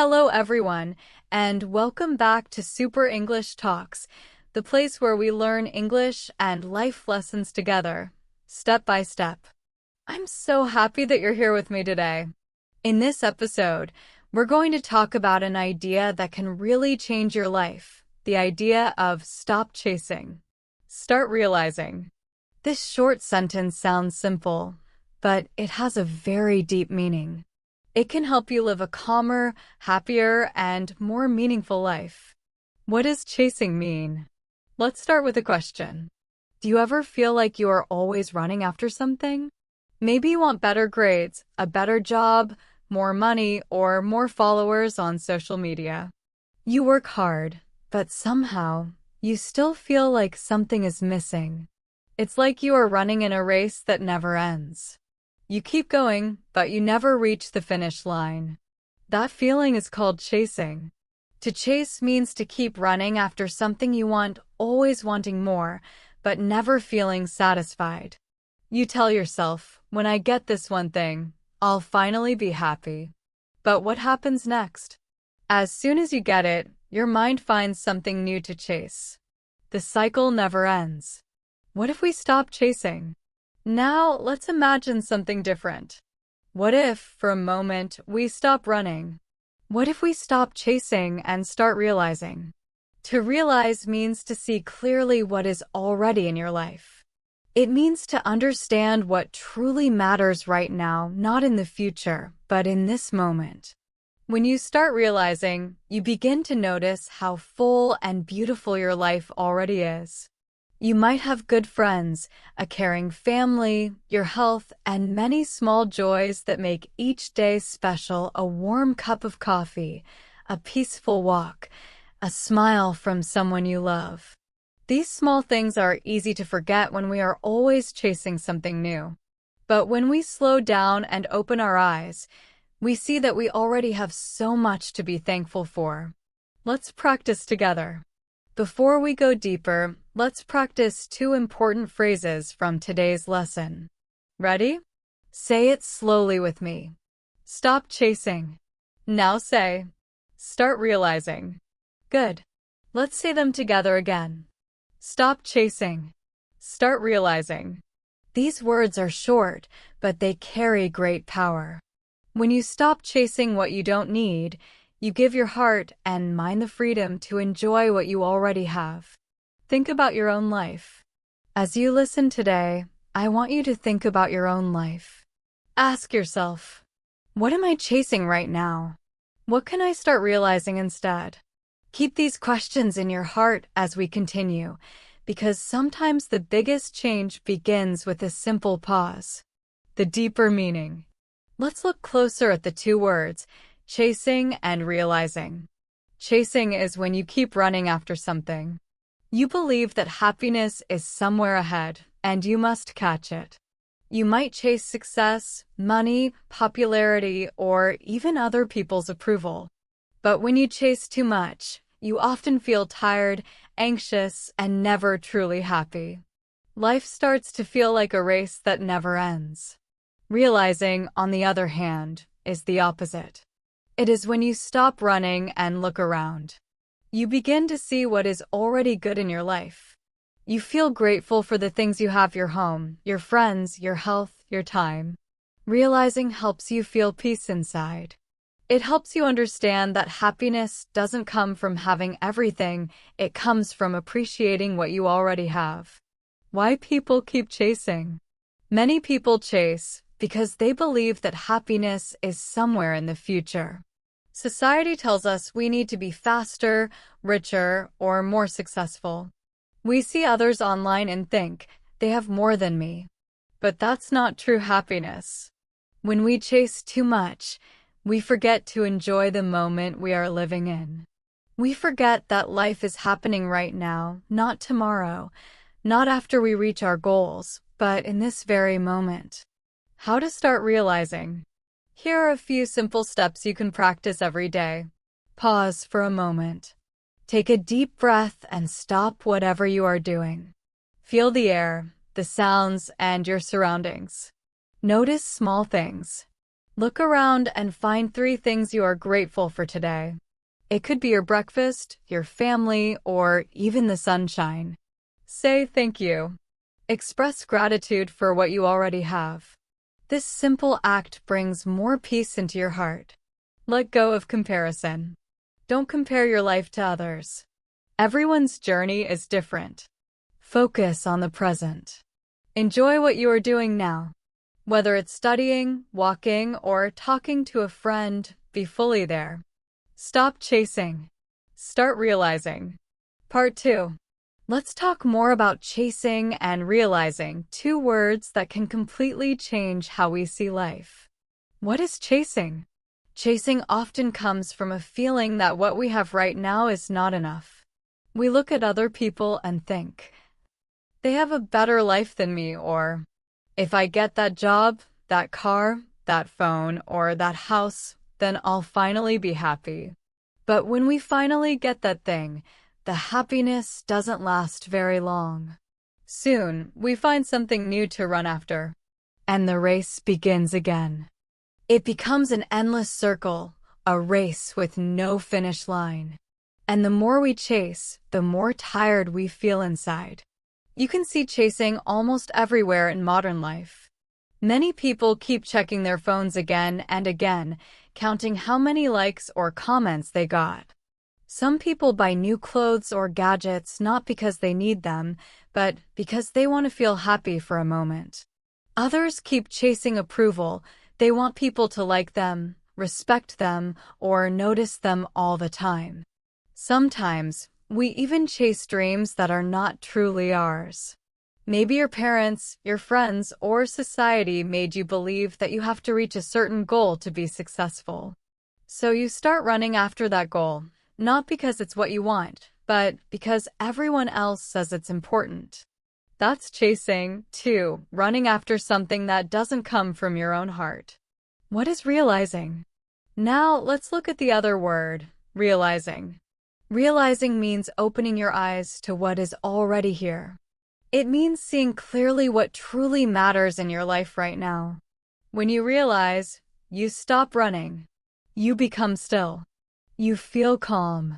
Hello, everyone, and welcome back to Super English Talks, the place where we learn English and life lessons together, step by step. I'm so happy that you're here with me today. In this episode, we're going to talk about an idea that can really change your life, the idea of stop chasing. Start realizing. This short sentence sounds simple, but it has a very deep meaning. It can help you live a calmer, happier, and more meaningful life. What does chasing mean? Let's start with a question. Do you ever feel like you are always running after something? Maybe you want better grades, a better job, more money, or more followers on social media. You work hard, but somehow, you still feel like something is missing. It's like you are running in a race that never ends. You keep going, but you never reach the finish line. That feeling is called chasing. To chase means to keep running after something you want, always wanting more, but never feeling satisfied. You tell yourself, when I get this one thing, I'll finally be happy. But what happens next? As soon as you get it, your mind finds something new to chase. The cycle never ends. What if we stop chasing? Now, let's imagine something different. What if, for a moment, we stop running? What if we stop chasing and start realizing? To realize means to see clearly what is already in your life. It means to understand what truly matters right now, not in the future, but in this moment. When you start realizing, you begin to notice how full and beautiful your life already is. You might have good friends, a caring family, your health, and many small joys that make each day special: a warm cup of coffee, a peaceful walk, a smile from someone you love. These small things are easy to forget when we are always chasing something new. But when we slow down and open our eyes, we see that we already have so much to be thankful for. Let's practice together. Before we go deeper, let's practice two important phrases from today's lesson. Ready? Say it slowly with me. Stop chasing. Now say, start realizing. Good. Let's say them together again. Stop chasing. Start realizing. These words are short, but they carry great power. When you stop chasing what you don't need, you give your heart and mind the freedom to enjoy what you already have. Think about your own life. As you listen today, I want you to think about your own life. Ask yourself, what am I chasing right now? What can I start realizing instead? Keep these questions in your heart as we continue, because sometimes the biggest change begins with a simple pause. The deeper meaning. Let's look closer at the two words, chasing and realizing. Chasing is when you keep running after something. You believe that happiness is somewhere ahead, and you must catch it. You might chase success, money, popularity, or even other people's approval. But when you chase too much, you often feel tired, anxious, and never truly happy. Life starts to feel like a race that never ends. Realizing, on the other hand, is the opposite. It is when you stop running and look around. You begin to see what is already good in your life. You feel grateful for the things you have: your home, your friends, your health, your time. Realizing helps you feel peace inside. It helps you understand that happiness doesn't come from having everything, it comes from appreciating what you already have. Why people keep chasing? Many people chase because they believe that happiness is somewhere in the future. Society tells us we need to be faster, richer, or more successful. We see others online and think, they have more than me. But that's not true happiness. When we chase too much, we forget to enjoy the moment we are living in. We forget that life is happening right now, not tomorrow, not after we reach our goals, but in this very moment. How to start realizing? Here are a few simple steps you can practice every day. Pause for a moment. Take a deep breath and stop whatever you are doing. Feel the air, the sounds, and your surroundings. Notice small things. Look around and find 3 things you are grateful for today. It could be your breakfast, your family, or even the sunshine. Say thank you. Express gratitude for what you already have. This simple act brings more peace into your heart. Let go of comparison. Don't compare your life to others. Everyone's journey is different. Focus on the present. Enjoy what you are doing now. Whether it's studying, walking, or talking to a friend, be fully there. Stop chasing. Start realizing. Part 2. Let's talk more about chasing and realizing, 2 words that can completely change how we see life. What is chasing? Chasing often comes from a feeling that what we have right now is not enough. We look at other people and think, they have a better life than me, or if I get that job, that car, that phone, or that house, then I'll finally be happy. But when we finally get that thing, the happiness doesn't last very long. Soon, we find something new to run after, and the race begins again. It becomes an endless circle, a race with no finish line. And the more we chase, the more tired we feel inside. You can see chasing almost everywhere in modern life. Many people keep checking their phones again and again, counting how many likes or comments they got. Some people buy new clothes or gadgets not because they need them, but because they want to feel happy for a moment. Others keep chasing approval. They want people to like them, respect them, or notice them all the time. Sometimes, we even chase dreams that are not truly ours. Maybe your parents, your friends, or society made you believe that you have to reach a certain goal to be successful. So you start running after that goal. Not because it's what you want, but because everyone else says it's important. That's chasing, too, running after something that doesn't come from your own heart. What is realizing? Now, let's look at the other word, realizing. Realizing means opening your eyes to what is already here. It means seeing clearly what truly matters in your life right now. When you realize, you stop running. You become still. You feel calm.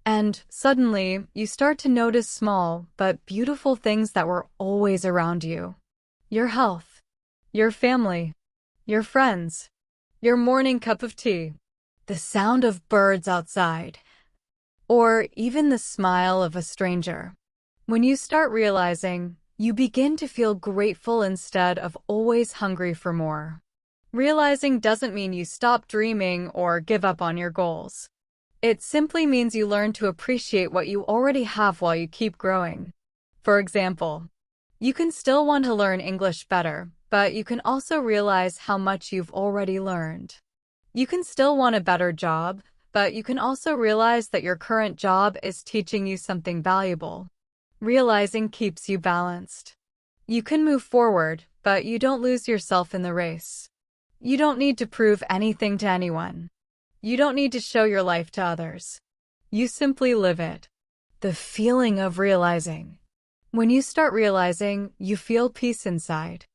And suddenly, you start to notice small but beautiful things that were always around you. Your health, your family, your friends, your morning cup of tea, the sound of birds outside, or even the smile of a stranger. When you start realizing, you begin to feel grateful instead of always hungry for more. Realizing doesn't mean you stop dreaming or give up on your goals. It simply means you learn to appreciate what you already have while you keep growing. For example, you can still want to learn English better, but you can also realize how much you've already learned. You can still want a better job, but you can also realize that your current job is teaching you something valuable. Realizing keeps you balanced. You can move forward, but you don't lose yourself in the race. You don't need to prove anything to anyone. You don't need to show your life to others. You simply live it. The feeling of realizing. When you start realizing, you feel peace inside.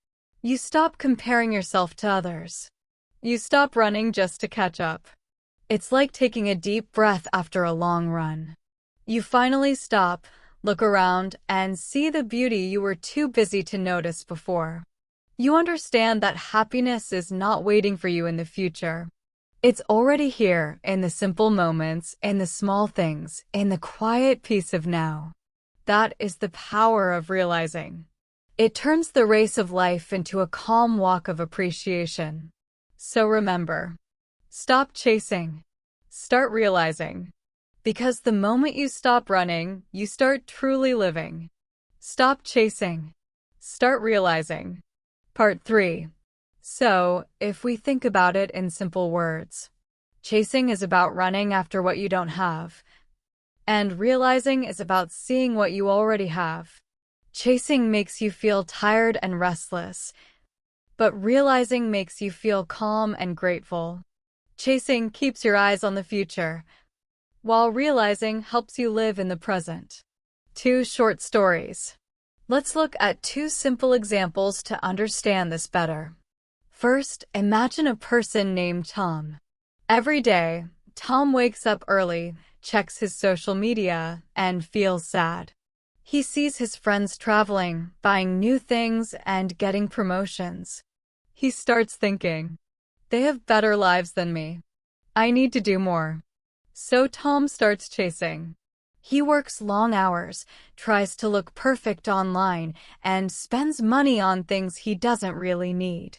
You stop comparing yourself to others. You stop running just to catch up. It's like taking a deep breath after a long run. You finally stop, look around, and see the beauty you were too busy to notice before. You understand that happiness is not waiting for you in the future. It's already here, in the simple moments, in the small things, in the quiet peace of now. That is the power of realizing. It turns the race of life into a calm walk of appreciation. So remember, stop chasing. Start realizing. Because the moment you stop running, you start truly living. Stop chasing. Start realizing. Part 3. So, if we think about it in simple words, chasing is about running after what you don't have, and realizing is about seeing what you already have. Chasing makes you feel tired and restless, but realizing makes you feel calm and grateful. Chasing keeps your eyes on the future, while realizing helps you live in the present. 2 short stories. Let's look at 2 simple examples to understand this better. First, imagine a person named Tom. Every day, Tom wakes up early, checks his social media, and feels sad. He sees his friends traveling, buying new things, and getting promotions. He starts thinking, they have better lives than me. I need to do more. So Tom starts chasing. He works long hours, tries to look perfect online, and spends money on things he doesn't really need.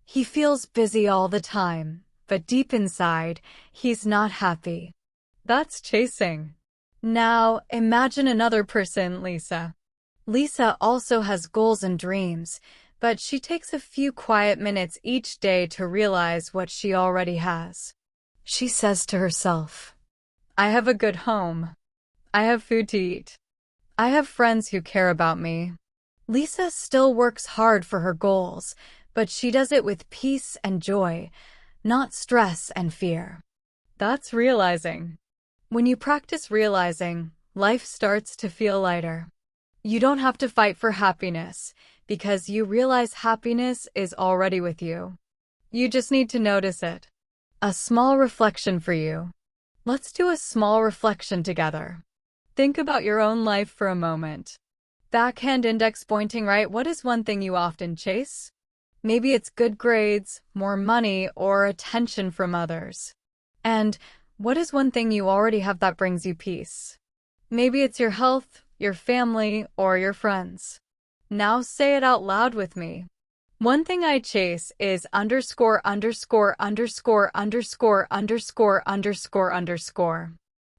He feels busy all the time, but deep inside, he's not happy. That's chasing. Now, imagine another person, Lisa. Lisa also has goals and dreams, but she takes a few quiet minutes each day to realize what she already has. She says to herself, I have a good home. I have food to eat. I have friends who care about me. Lisa still works hard for her goals, but she does it with peace and joy, not stress and fear. That's realizing. When you practice realizing, life starts to feel lighter. You don't have to fight for happiness, because you realize happiness is already with you. You just need to notice it. A small reflection for you. Let's do a small reflection together. Think about your own life for a moment. Backhand index pointing right, what is one thing you often chase? Maybe it's good grades, more money, or attention from others. And what is one thing you already have that brings you peace? Maybe it's your health, your family, or your friends. Now say it out loud with me. One thing I chase is underscore underscore underscore underscore underscore underscore underscore.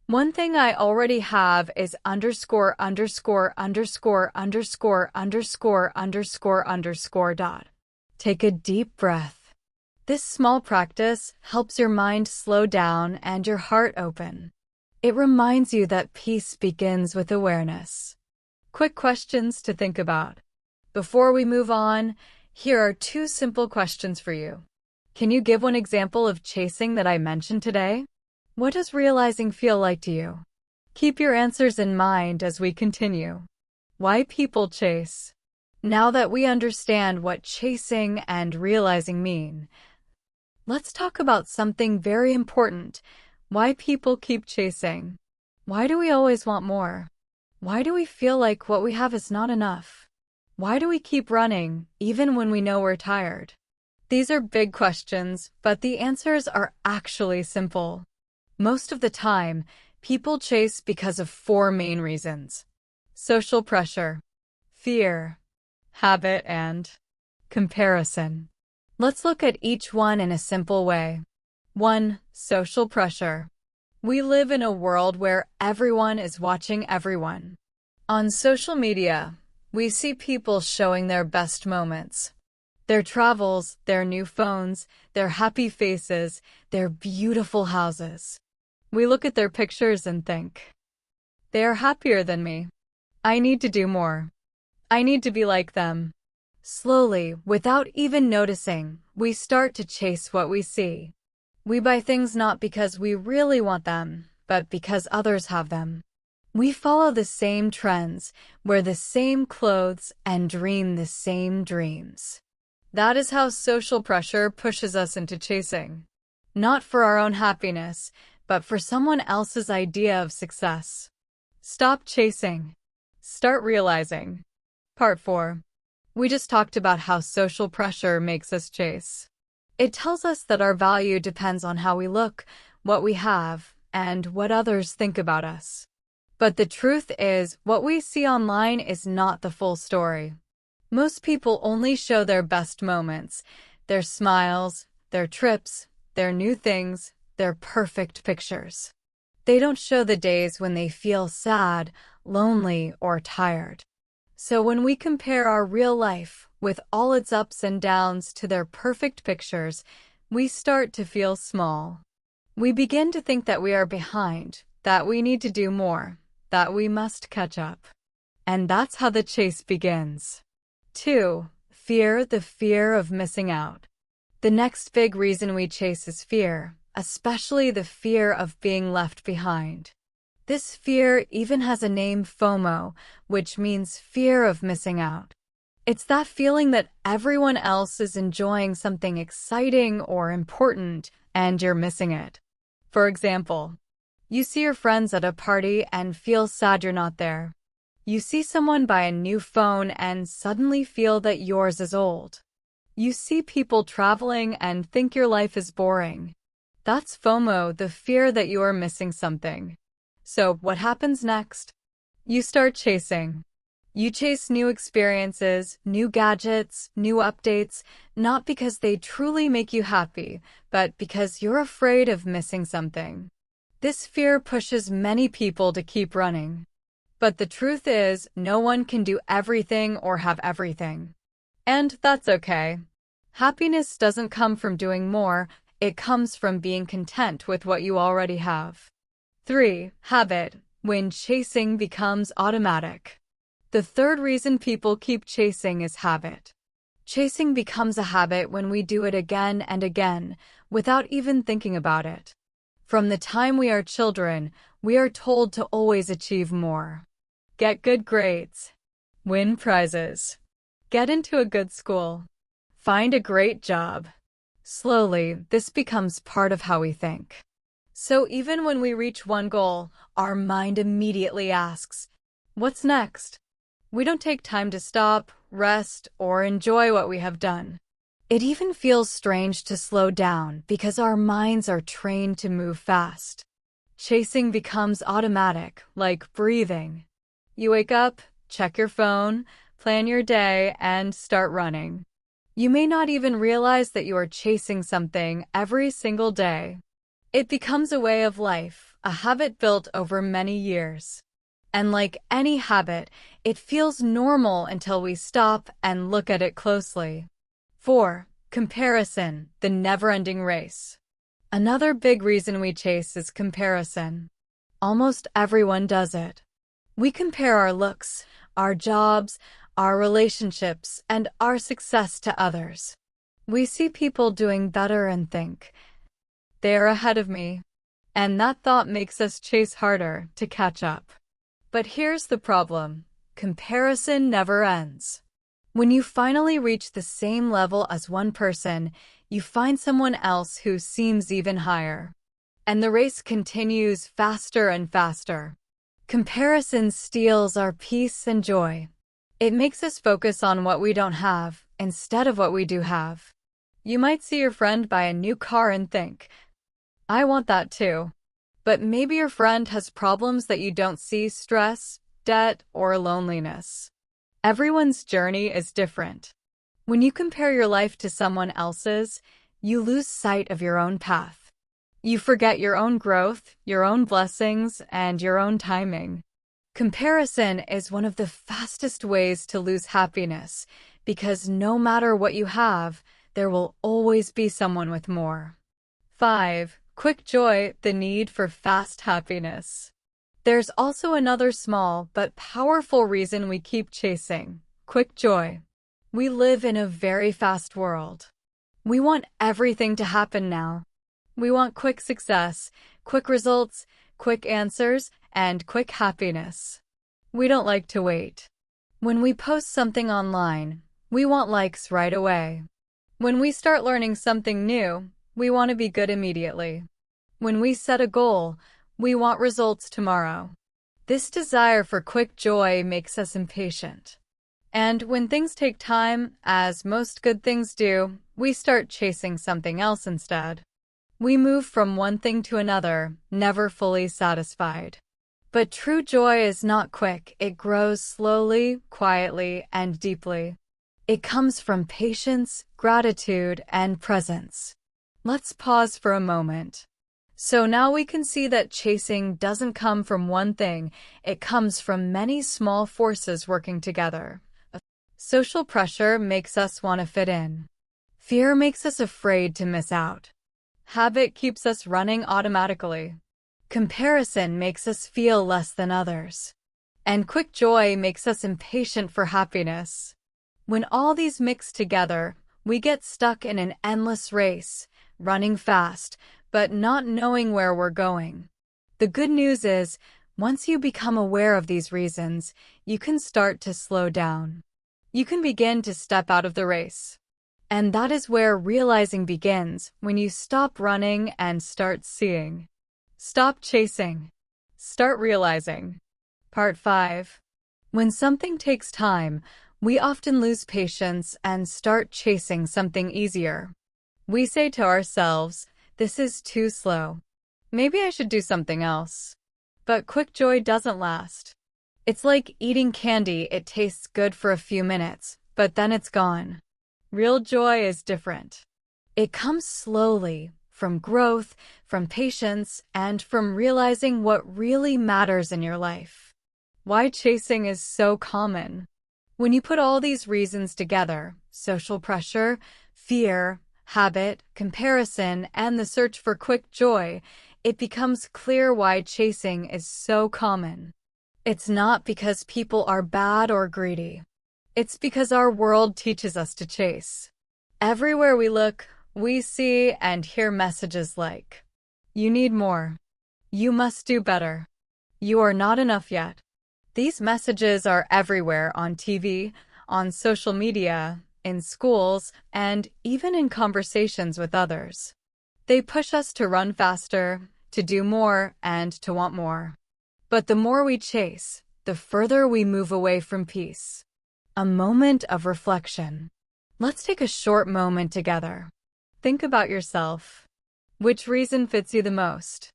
One thing I already have is underscore underscore underscore underscore underscore underscore underscore dot. Take a deep breath. This small practice helps your mind slow down and your heart open. It reminds you that peace begins with awareness. Quick questions to think about. Before we move on, here are 2 simple questions for you. Can you give one example of chasing that I mentioned today? What does realizing feel like to you? Keep your answers in mind as we continue. Why people chase? Now that we understand what chasing and realizing mean, let's talk about something very important. Why people keep chasing. Why do we always want more? Why do we feel like what we have is not enough? Why do we keep running, even when we know we're tired? These are big questions, but the answers are actually simple. Most of the time, people chase because of 4 main reasons: social pressure, fear, habit, and comparison. Let's look at each one in a simple way. 1. Social pressure. We live in a world where everyone is watching everyone. On social media, we see people showing their best moments. Their travels, their new phones, their happy faces, their beautiful houses. We look at their pictures and think, they are happier than me. I need to do more. I need to be like them. Slowly, without even noticing, we start to chase what we see. We buy things not because we really want them, but because others have them. We follow the same trends, wear the same clothes, and dream the same dreams. That is how social pressure pushes us into chasing. Not for our own happiness, but for someone else's idea of success. Stop chasing. Start realizing. Part 4. We just talked about how social pressure makes us chase. It tells us that our value depends on how we look, what we have, and what others think about us. But the truth is, what we see online is not the full story. Most people only show their best moments, their smiles, their trips, their new things, their perfect pictures. They don't show the days when they feel sad, lonely, or tired. So when we compare our real life, with all its ups and downs, to their perfect pictures, we start to feel small. We begin to think that we are behind, that we need to do more, that we must catch up. And that's how the chase begins. 2. Fear, the fear of missing out. The next big reason we chase is fear, especially the fear of being left behind. This fear even has a name, FOMO, which means fear of missing out. It's that feeling that everyone else is enjoying something exciting or important and you're missing it. For example, you see your friends at a party and feel sad you're not there. You see someone buy a new phone and suddenly feel that yours is old. You see people traveling and think your life is boring. That's FOMO, the fear that you are missing something. So what happens next? You start chasing. You chase new experiences, new gadgets, new updates, not because they truly make you happy, but because you're afraid of missing something. This fear pushes many people to keep running. But the truth is, no one can do everything or have everything. And that's okay. Happiness doesn't come from doing more, it comes from being content with what you already have. 3. Habit, when chasing becomes automatic. The third reason people keep chasing is habit. Chasing becomes a habit when we do it again and again, without even thinking about it. From the time we are children, we are told to always achieve more. Get good grades. Win prizes. Get into a good school. Find a great job. Slowly, this becomes part of how we think. So even when we reach one goal, our mind immediately asks, "What's next?" We don't take time to stop, rest, or enjoy what we have done. It even feels strange to slow down because our minds are trained to move fast. Chasing becomes automatic, like breathing. You wake up, check your phone, plan your day, and start running. You may not even realize that you are chasing something every single day. It becomes a way of life, a habit built over many years. And like any habit, it feels normal until we stop and look at it closely. 4. Comparison, the never-ending race. Another big reason we chase is comparison. Almost everyone does it. We compare our looks, our jobs, our relationships, and our success to others. We see people doing better and think, "They're ahead of me." And that thought makes us chase harder to catch up. But here's the problem. Comparison never ends. When you finally reach the same level as one person, you find someone else who seems even higher. And the race continues faster and faster. Comparison steals our peace and joy. It makes us focus on what we don't have instead of what we do have. You might see your friend buy a new car and think, "I want that too." But maybe your friend has problems that you don't see: stress, debt, or loneliness. Everyone's journey is different. When you compare your life to someone else's, you lose sight of your own path. You forget your own growth, your own blessings, and your own timing. Comparison is one of the fastest ways to lose happiness because no matter what you have, there will always be someone with more. 5. Quick joy, the need for fast happiness. There's also another small but powerful reason we keep chasing: quick joy. We live in a very fast world. We want everything to happen now. We want quick success, quick results, quick answers, and quick happiness. We don't like to wait. When we post something online, we want likes right away. When we start learning something new, we want to be good immediately. When we set a goal, we want results tomorrow. This desire for quick joy makes us impatient. And when things take time, as most good things do, we start chasing something else instead. We move from one thing to another, never fully satisfied. But true joy is not quick. It grows slowly, quietly, and deeply. It comes from patience, gratitude, and presence. Let's pause for a moment. So now we can see that chasing doesn't come from one thing, it comes from many small forces working together. Social pressure makes us want to fit in. Fear makes us afraid to miss out. Habit keeps us running automatically. Comparison makes us feel less than others. And quick joy makes us impatient for happiness. When all these mix together, we get stuck in an endless race, running fast, but not knowing where we're going. The good news is, once you become aware of these reasons, you can start to slow down. you can begin to step out of the race. And that is where realizing begins, when you stop running and start seeing. Stop chasing. Start realizing. Part 5. When something takes time, we often lose patience and start chasing something easier. We say to ourselves, "This is too slow. Maybe I should do something else." But quick joy doesn't last. It's like eating candy. It tastes good for a few minutes, but then it's gone. Real joy is different. It comes slowly, from growth, from patience, and from realizing what really matters in your life. Why chasing is so common. When you put all these reasons together, social pressure, fear, habit, comparison, and the search for quick joy, it becomes clear why chasing is so common. It's not because people are bad or greedy. It's because our world teaches us to chase. Everywhere we look, we see and hear messages like, "You need more. You must do better. You are not enough yet." These messages are everywhere on TV, on social media, in schools, and even in conversations with others. They push us to run faster, to do more, and to want more. But the more we chase, the further we move away from peace. A moment of reflection. Let's take a short moment together. Think about yourself. Which reason fits you the most?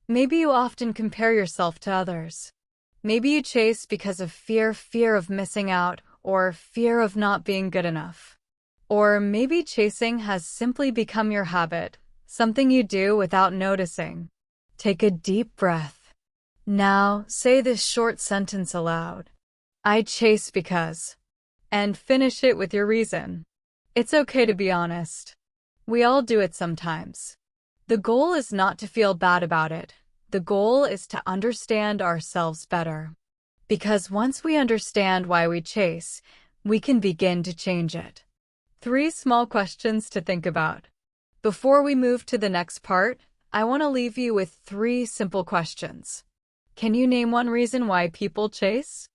Maybe you often compare yourself to others. Maybe you chase because of fear of missing out, or fear of not being good enough. Or maybe chasing has simply become your habit, something you do without noticing. Take a deep breath. Now, say this short sentence aloud. I chase because. And finish it with your reason. It's okay to be honest. We all do it sometimes. The goal is not to feel bad about it. The goal is to understand ourselves better. Because once we understand why we chase, we can begin to change it. 3 small questions to think about. Before we move to the next part, I want to leave you with 3 simple questions. Can you name one reason why people chase?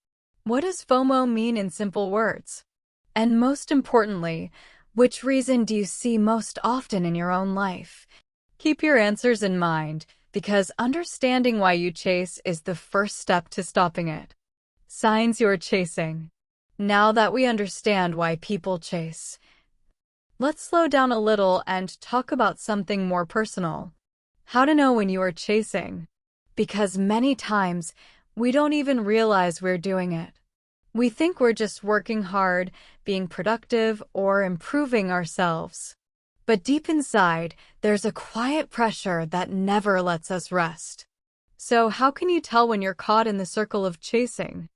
What does FOMO mean in simple words? And most importantly, which reason do you see most often in your own life? Keep your answers in mind, because understanding why you chase is the first step to stopping it. Signs you're chasing. Now that we understand why people chase, let's slow down a little and talk about something more personal. How to know when you are chasing. Because many times, we don't even realize we're doing it. We think we're just working hard, being productive, or improving ourselves. But deep inside, there's a quiet pressure that never lets us rest. So how can you tell when you're caught in the circle of chasing?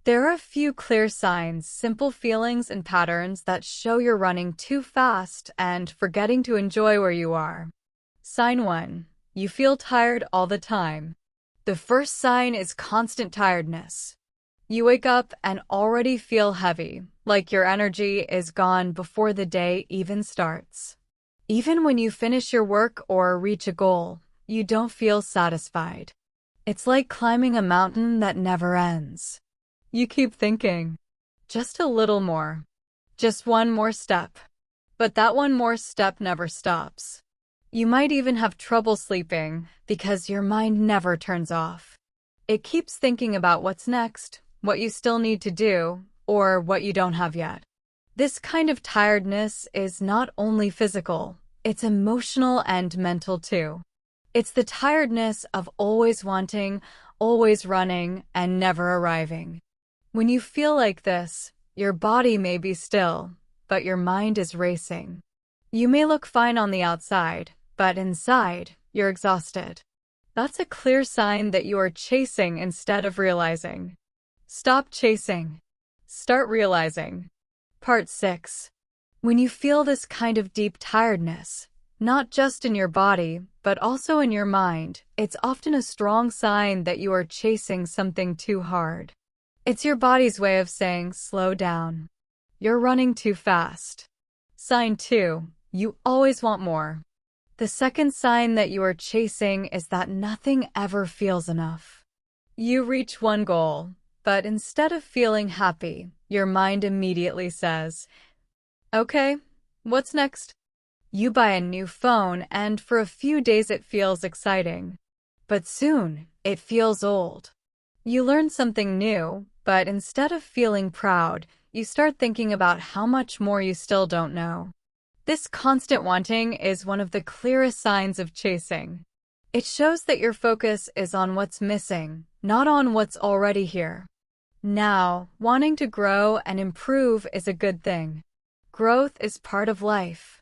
There are a few clear signs, simple feelings and patterns that show you're running too fast and forgetting to enjoy where you are. Sign 1. You feel tired all the time. The first sign is constant tiredness. You wake up and already feel heavy, like your energy is gone before the day even starts. Even when you finish your work or reach a goal, you don't feel satisfied. It's like climbing a mountain that never ends. You keep thinking, just a little more, just one more step. But that one more step never stops. You might even have trouble sleeping because your mind never turns off. It keeps thinking about what's next, what you still need to do, or what you don't have yet. This kind of tiredness is not only physical, it's emotional and mental too. It's the tiredness of always wanting, always running, and never arriving. When you feel like this, your body may be still, but your mind is racing. You may look fine on the outside, but inside, you're exhausted. That's a clear sign that you are chasing instead of realizing. Stop chasing. Start realizing. Part 6. When you feel this kind of deep tiredness, not just in your body, but also in your mind, it's often a strong sign that you are chasing something too hard. It's your body's way of saying, slow down. You're running too fast. Sign 2. You always want more. The second sign that you are chasing is that nothing ever feels enough. You reach one goal, but instead of feeling happy, your mind immediately says, "Okay, what's next?" You buy a new phone, and for a few days it feels exciting. But soon, it feels old. You learn something new, but instead of feeling proud, you start thinking about how much more you still don't know. This constant wanting is one of the clearest signs of chasing. It shows that your focus is on what's missing, not on what's already here. Now, wanting to grow and improve is a good thing. Growth is part of life.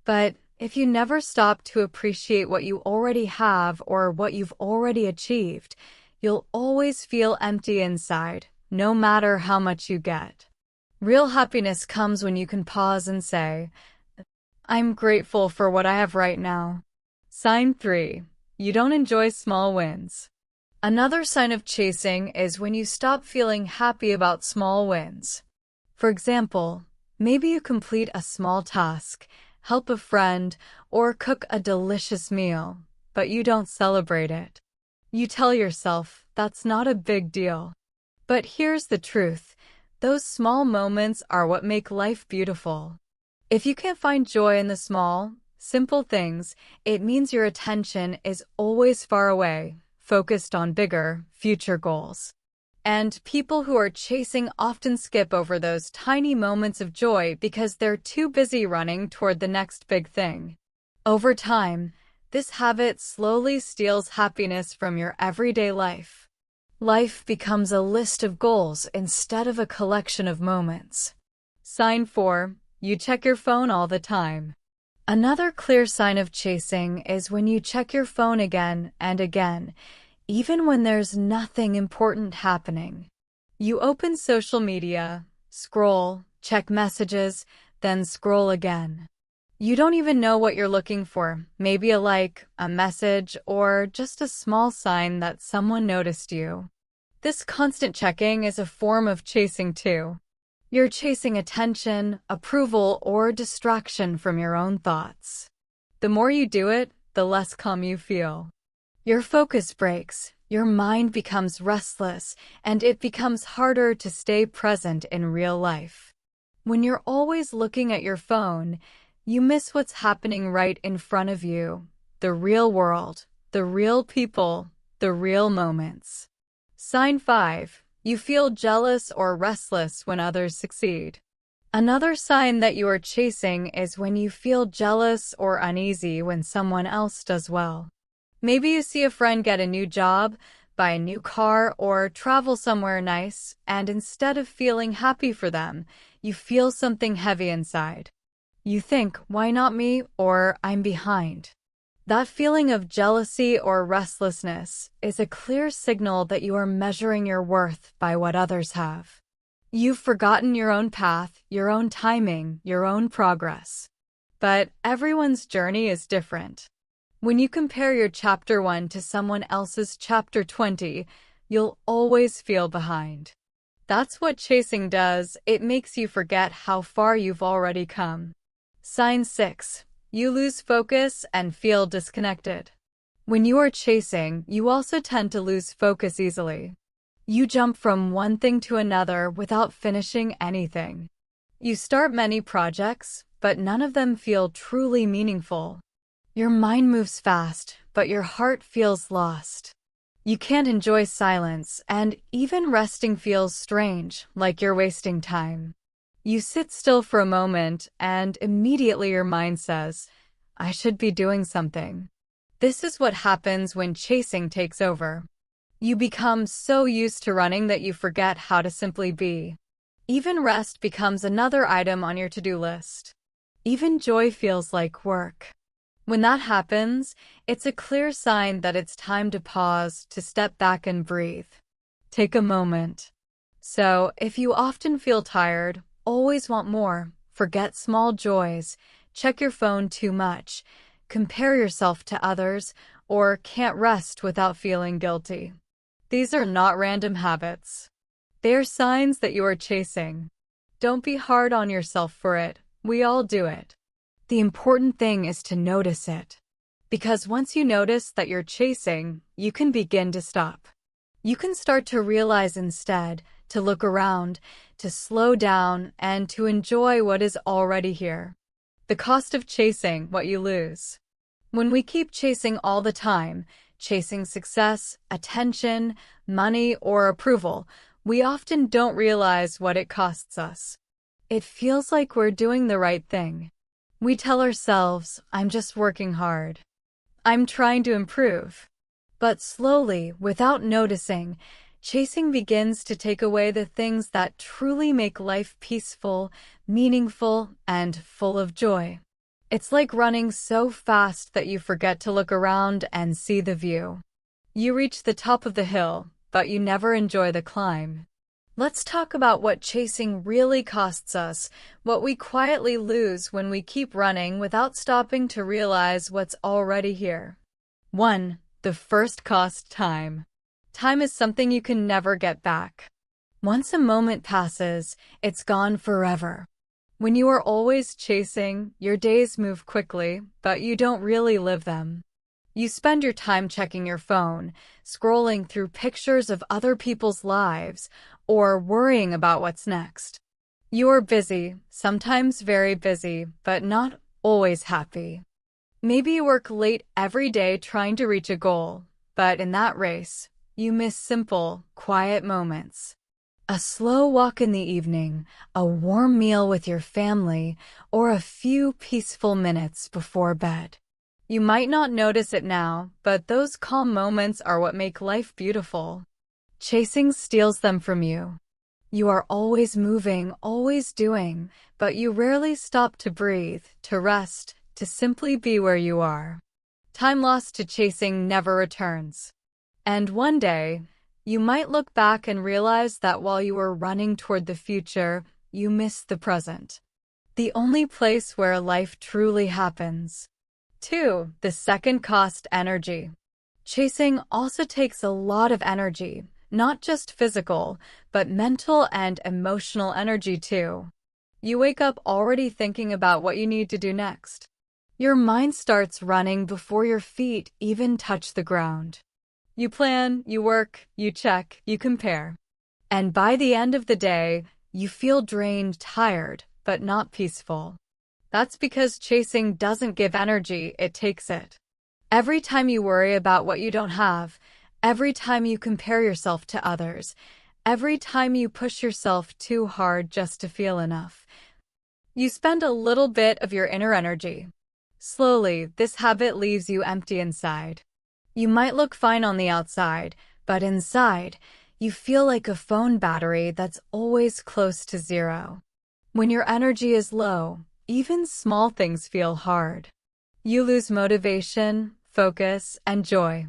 But if you never stop to appreciate what you already have or what you've already achieved, you'll always feel empty inside, no matter how much you get. Real happiness comes when you can pause and say, "I'm grateful for what I have right now." Sign 3. You don't enjoy small wins. Another sign of chasing is when you stop feeling happy about small wins. For example, maybe you complete a small task, help a friend, or cook a delicious meal, but you don't celebrate it. You tell yourself that's not a big deal. But here's the truth. Those small moments are what make life beautiful. If you can't find joy in the small, simple things, it means your attention is always far away, focused on bigger, future goals. And people who are chasing often skip over those tiny moments of joy because they're too busy running toward the next big thing. Over time, this habit slowly steals happiness from your everyday life. Life becomes a list of goals instead of a collection of moments. Sign 4. You check your phone all the time. Another clear sign of chasing is when you check your phone again and again, even when there's nothing important happening. You open social media, scroll, check messages, then scroll again. You don't even know what you're looking for, maybe a like, a message, or just a small sign that someone noticed you. This constant checking is a form of chasing too. You're chasing attention, approval, or distraction from your own thoughts. The more you do it, the less calm you feel. Your focus breaks, your mind becomes restless, and it becomes harder to stay present in real life. When you're always looking at your phone, you miss what's happening right in front of you, the real world, the real people, the real moments. Sign 5. You feel jealous or restless when others succeed. Another sign that you are chasing is when you feel jealous or uneasy when someone else does well. Maybe you see a friend get a new job, buy a new car, or travel somewhere nice, and instead of feeling happy for them, you feel something heavy inside. You think, "Why not me?" or "I'm behind." That feeling of jealousy or restlessness is a clear signal that you are measuring your worth by what others have. You've forgotten your own path, your own timing, your own progress. But everyone's journey is different. When you compare your chapter 1 to someone else's chapter 20, you'll always feel behind. That's what chasing does. It makes you forget how far you've already come. Sign 6. You lose focus and feel disconnected. When you are chasing, you also tend to lose focus easily. You jump from one thing to another without finishing anything. You start many projects, but none of them feel truly meaningful. Your mind moves fast, but your heart feels lost. You can't enjoy silence, and even resting feels strange, like you're wasting time. You sit still for a moment, and immediately your mind says, "I should be doing something." This is what happens when chasing takes over. You become so used to running that you forget how to simply be. Even rest becomes another item on your to-do list. Even joy feels like work. When that happens, it's a clear sign that it's time to pause, to step back and breathe. Take a moment. So, if you often feel tired, always want more, forget small joys, check your phone too much, compare yourself to others, or can't rest without feeling guilty, these are not random habits. They are signs that you are chasing. Don't be hard on yourself for it. We all do it. The important thing is to notice it. Because once you notice that you're chasing, you can begin to stop. You can start to realize instead to look around, to slow down, and to enjoy what is already here. The cost of chasing what you lose. When we keep chasing all the time, chasing success, attention, money, or approval, we often don't realize what it costs us. It feels like we're doing the right thing. We tell ourselves, I'm just working hard. I'm trying to improve. But slowly, without noticing, chasing begins to take away the things that truly make life peaceful, meaningful, and full of joy. It's like running so fast that you forget to look around and see the view. You reach the top of the hill, but you never enjoy the climb. Let's talk about what chasing really costs us, what we quietly lose when we keep running without stopping to realize what's already here. 1. The first cost: time. Time is something you can never get back. Once a moment passes, it's gone forever. When you are always chasing, your days move quickly, but you don't really live them. You spend your time checking your phone, scrolling through pictures of other people's lives, or worrying about what's next. You are busy, sometimes very busy, but not always happy. Maybe you work late every day trying to reach a goal, but in that race, you miss simple, quiet moments. A slow walk in the evening, a warm meal with your family, or a few peaceful minutes before bed. You might not notice it now, but those calm moments are what make life beautiful. Chasing steals them from you. You are always moving, always doing, but you rarely stop to breathe, to rest, to simply be where you are. Time lost to chasing never returns. And one day, you might look back and realize that while you were running toward the future, you missed the present. The only place where life truly happens. 2. The second cost: energy. Chasing also takes a lot of energy, not just physical, but mental and emotional energy too. You wake up already thinking about what you need to do next. Your mind starts running before your feet even touch the ground. You plan, you work, you check, you compare. And by the end of the day, you feel drained, tired, but not peaceful. That's because chasing doesn't give energy, it takes it. Every time you worry about what you don't have, every time you compare yourself to others, every time you push yourself too hard just to feel enough, you spend a little bit of your inner energy. Slowly, this habit leaves you empty inside. You might look fine on the outside, but inside, you feel like a phone battery that's always close to zero. When your energy is low, even small things feel hard. You lose motivation, focus, and joy.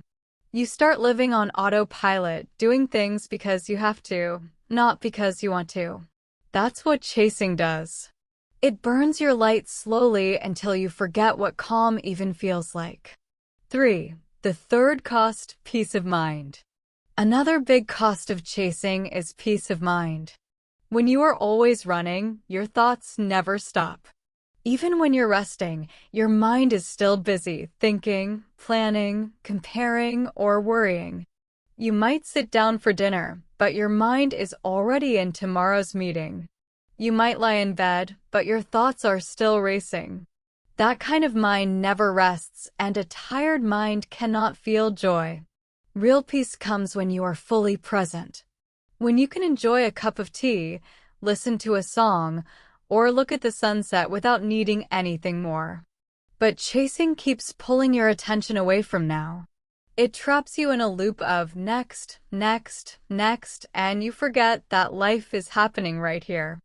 You start living on autopilot, doing things because you have to, not because you want to. That's what chasing does. It burns your light slowly until you forget what calm even feels like. 3. The third cost: peace of mind. Another big cost of chasing is peace of mind. When you are always running, your thoughts never stop. Even when you're resting, your mind is still busy thinking, planning, comparing, or worrying. You might sit down for dinner, but your mind is already in tomorrow's meeting. You might lie in bed, but your thoughts are still racing. That kind of mind never rests, and a tired mind cannot feel joy. Real peace comes when you are fully present. When you can enjoy a cup of tea, listen to a song, or look at the sunset without needing anything more. But chasing keeps pulling your attention away from now. It traps you in a loop of next, next, next, and you forget that life is happening right here.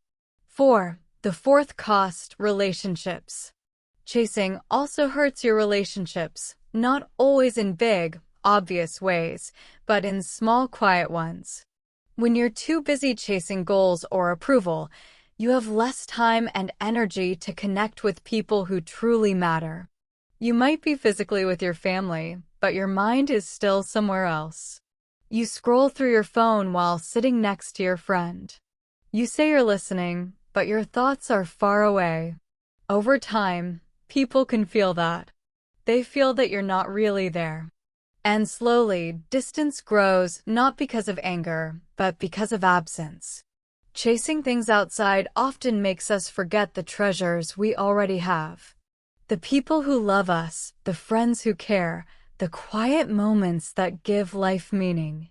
4. The fourth cost: relationships. Chasing also hurts your relationships, not always in big, obvious ways, but in small, quiet ones. When you're too busy chasing goals or approval, you have less time and energy to connect with people who truly matter. You might be physically with your family, but your mind is still somewhere else. You scroll through your phone while sitting next to your friend. You say you're listening, but your thoughts are far away. Over time, people can feel that. They feel that you're not really there. And slowly, distance grows not because of anger, but because of absence. Chasing things outside often makes us forget the treasures we already have. The people who love us, the friends who care, the quiet moments that give life meaning.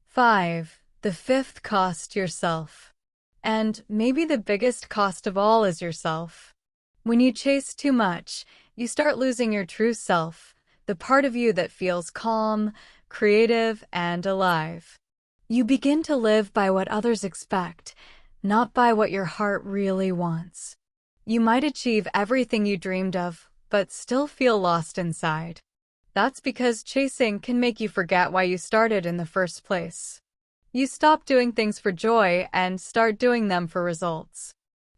5. The fifth cost, yourself. And maybe the biggest cost of all is yourself. When you chase too much, you start losing your true self, the part of you that feels calm, creative, and alive. You begin to live by what others expect, not by what your heart really wants. You might achieve everything you dreamed of, but still feel lost inside. That's because chasing can make you forget why you started in the first place. You stop doing things for joy and start doing them for results.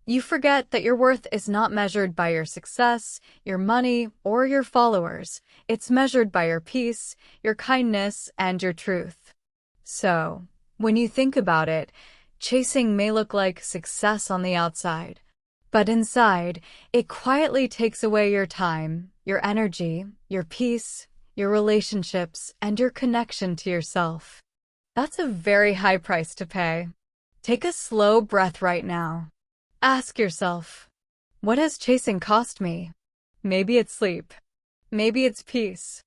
You forget that your worth is not measured by your success, your money, or your followers. It's measured by your peace, your kindness, and your truth. So, when you think about it, chasing may look like success on the outside, but inside, it quietly takes away your time, your energy, your peace, your relationships, and your connection to yourself. That's a very high price to pay. Take a slow breath right now. Ask yourself, what has chasing cost me? Maybe it's sleep. Maybe it's peace.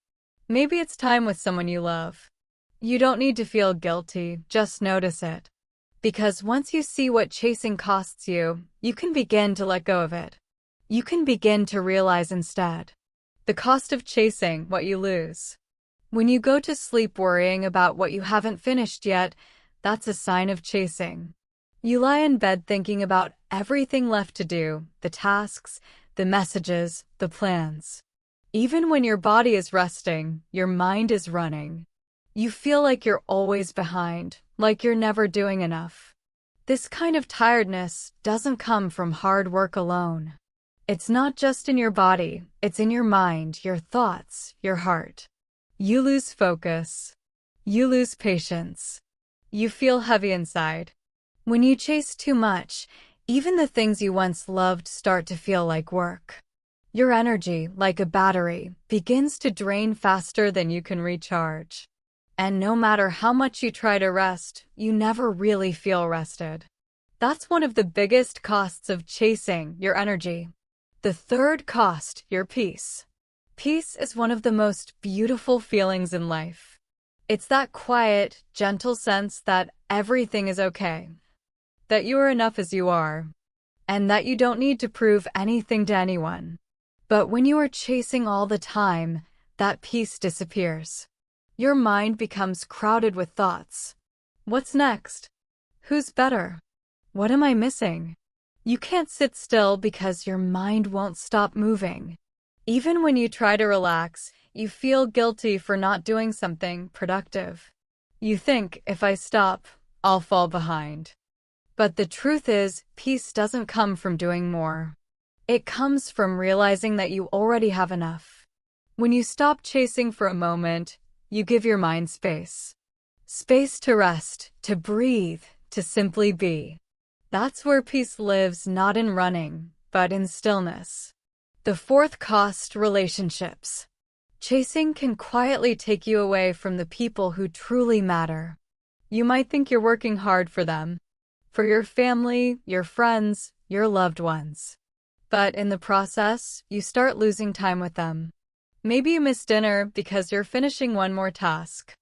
Maybe it's time with someone you love. You don't need to feel guilty, just notice it. Because once you see what chasing costs you, you can begin to let go of it. You can begin to realize instead the cost of chasing what you lose. When you go to sleep worrying about what you haven't finished yet, that's a sign of chasing. You lie in bed thinking about everything left to do, the tasks, the messages, the plans. Even when your body is resting, your mind is running. You feel like you're always behind, like you're never doing enough. This kind of tiredness doesn't come from hard work alone. It's not just in your body, it's in your mind, your thoughts, your heart. You lose focus. You lose patience. You feel heavy inside. When you chase too much, even the things you once loved start to feel like work. Your energy, like a battery, begins to drain faster than you can recharge. And no matter how much you try to rest, you never really feel rested. That's one of the biggest costs of chasing your energy. The third cost, your peace. Peace is one of the most beautiful feelings in life. It's that quiet, gentle sense that everything is okay. That you are enough as you are, and that you don't need to prove anything to anyone. But when you are chasing all the time, that peace disappears. Your mind becomes crowded with thoughts. What's next? Who's better? What am I missing? You can't sit still because your mind won't stop moving. Even when you try to relax, you feel guilty for not doing something productive. You think, if I stop, I'll fall behind. But the truth is, peace doesn't come from doing more. It comes from realizing that you already have enough. When you stop chasing for a moment, you give your mind space. Space to rest, to breathe, to simply be. That's where peace lives, not in running, but in stillness. The fourth cost, relationships. Chasing can quietly take you away from the people who truly matter. You might think you're working hard for them, for your family, your friends, your loved ones. But in the process, you start losing time with them. Maybe you miss dinner because you're finishing one more task.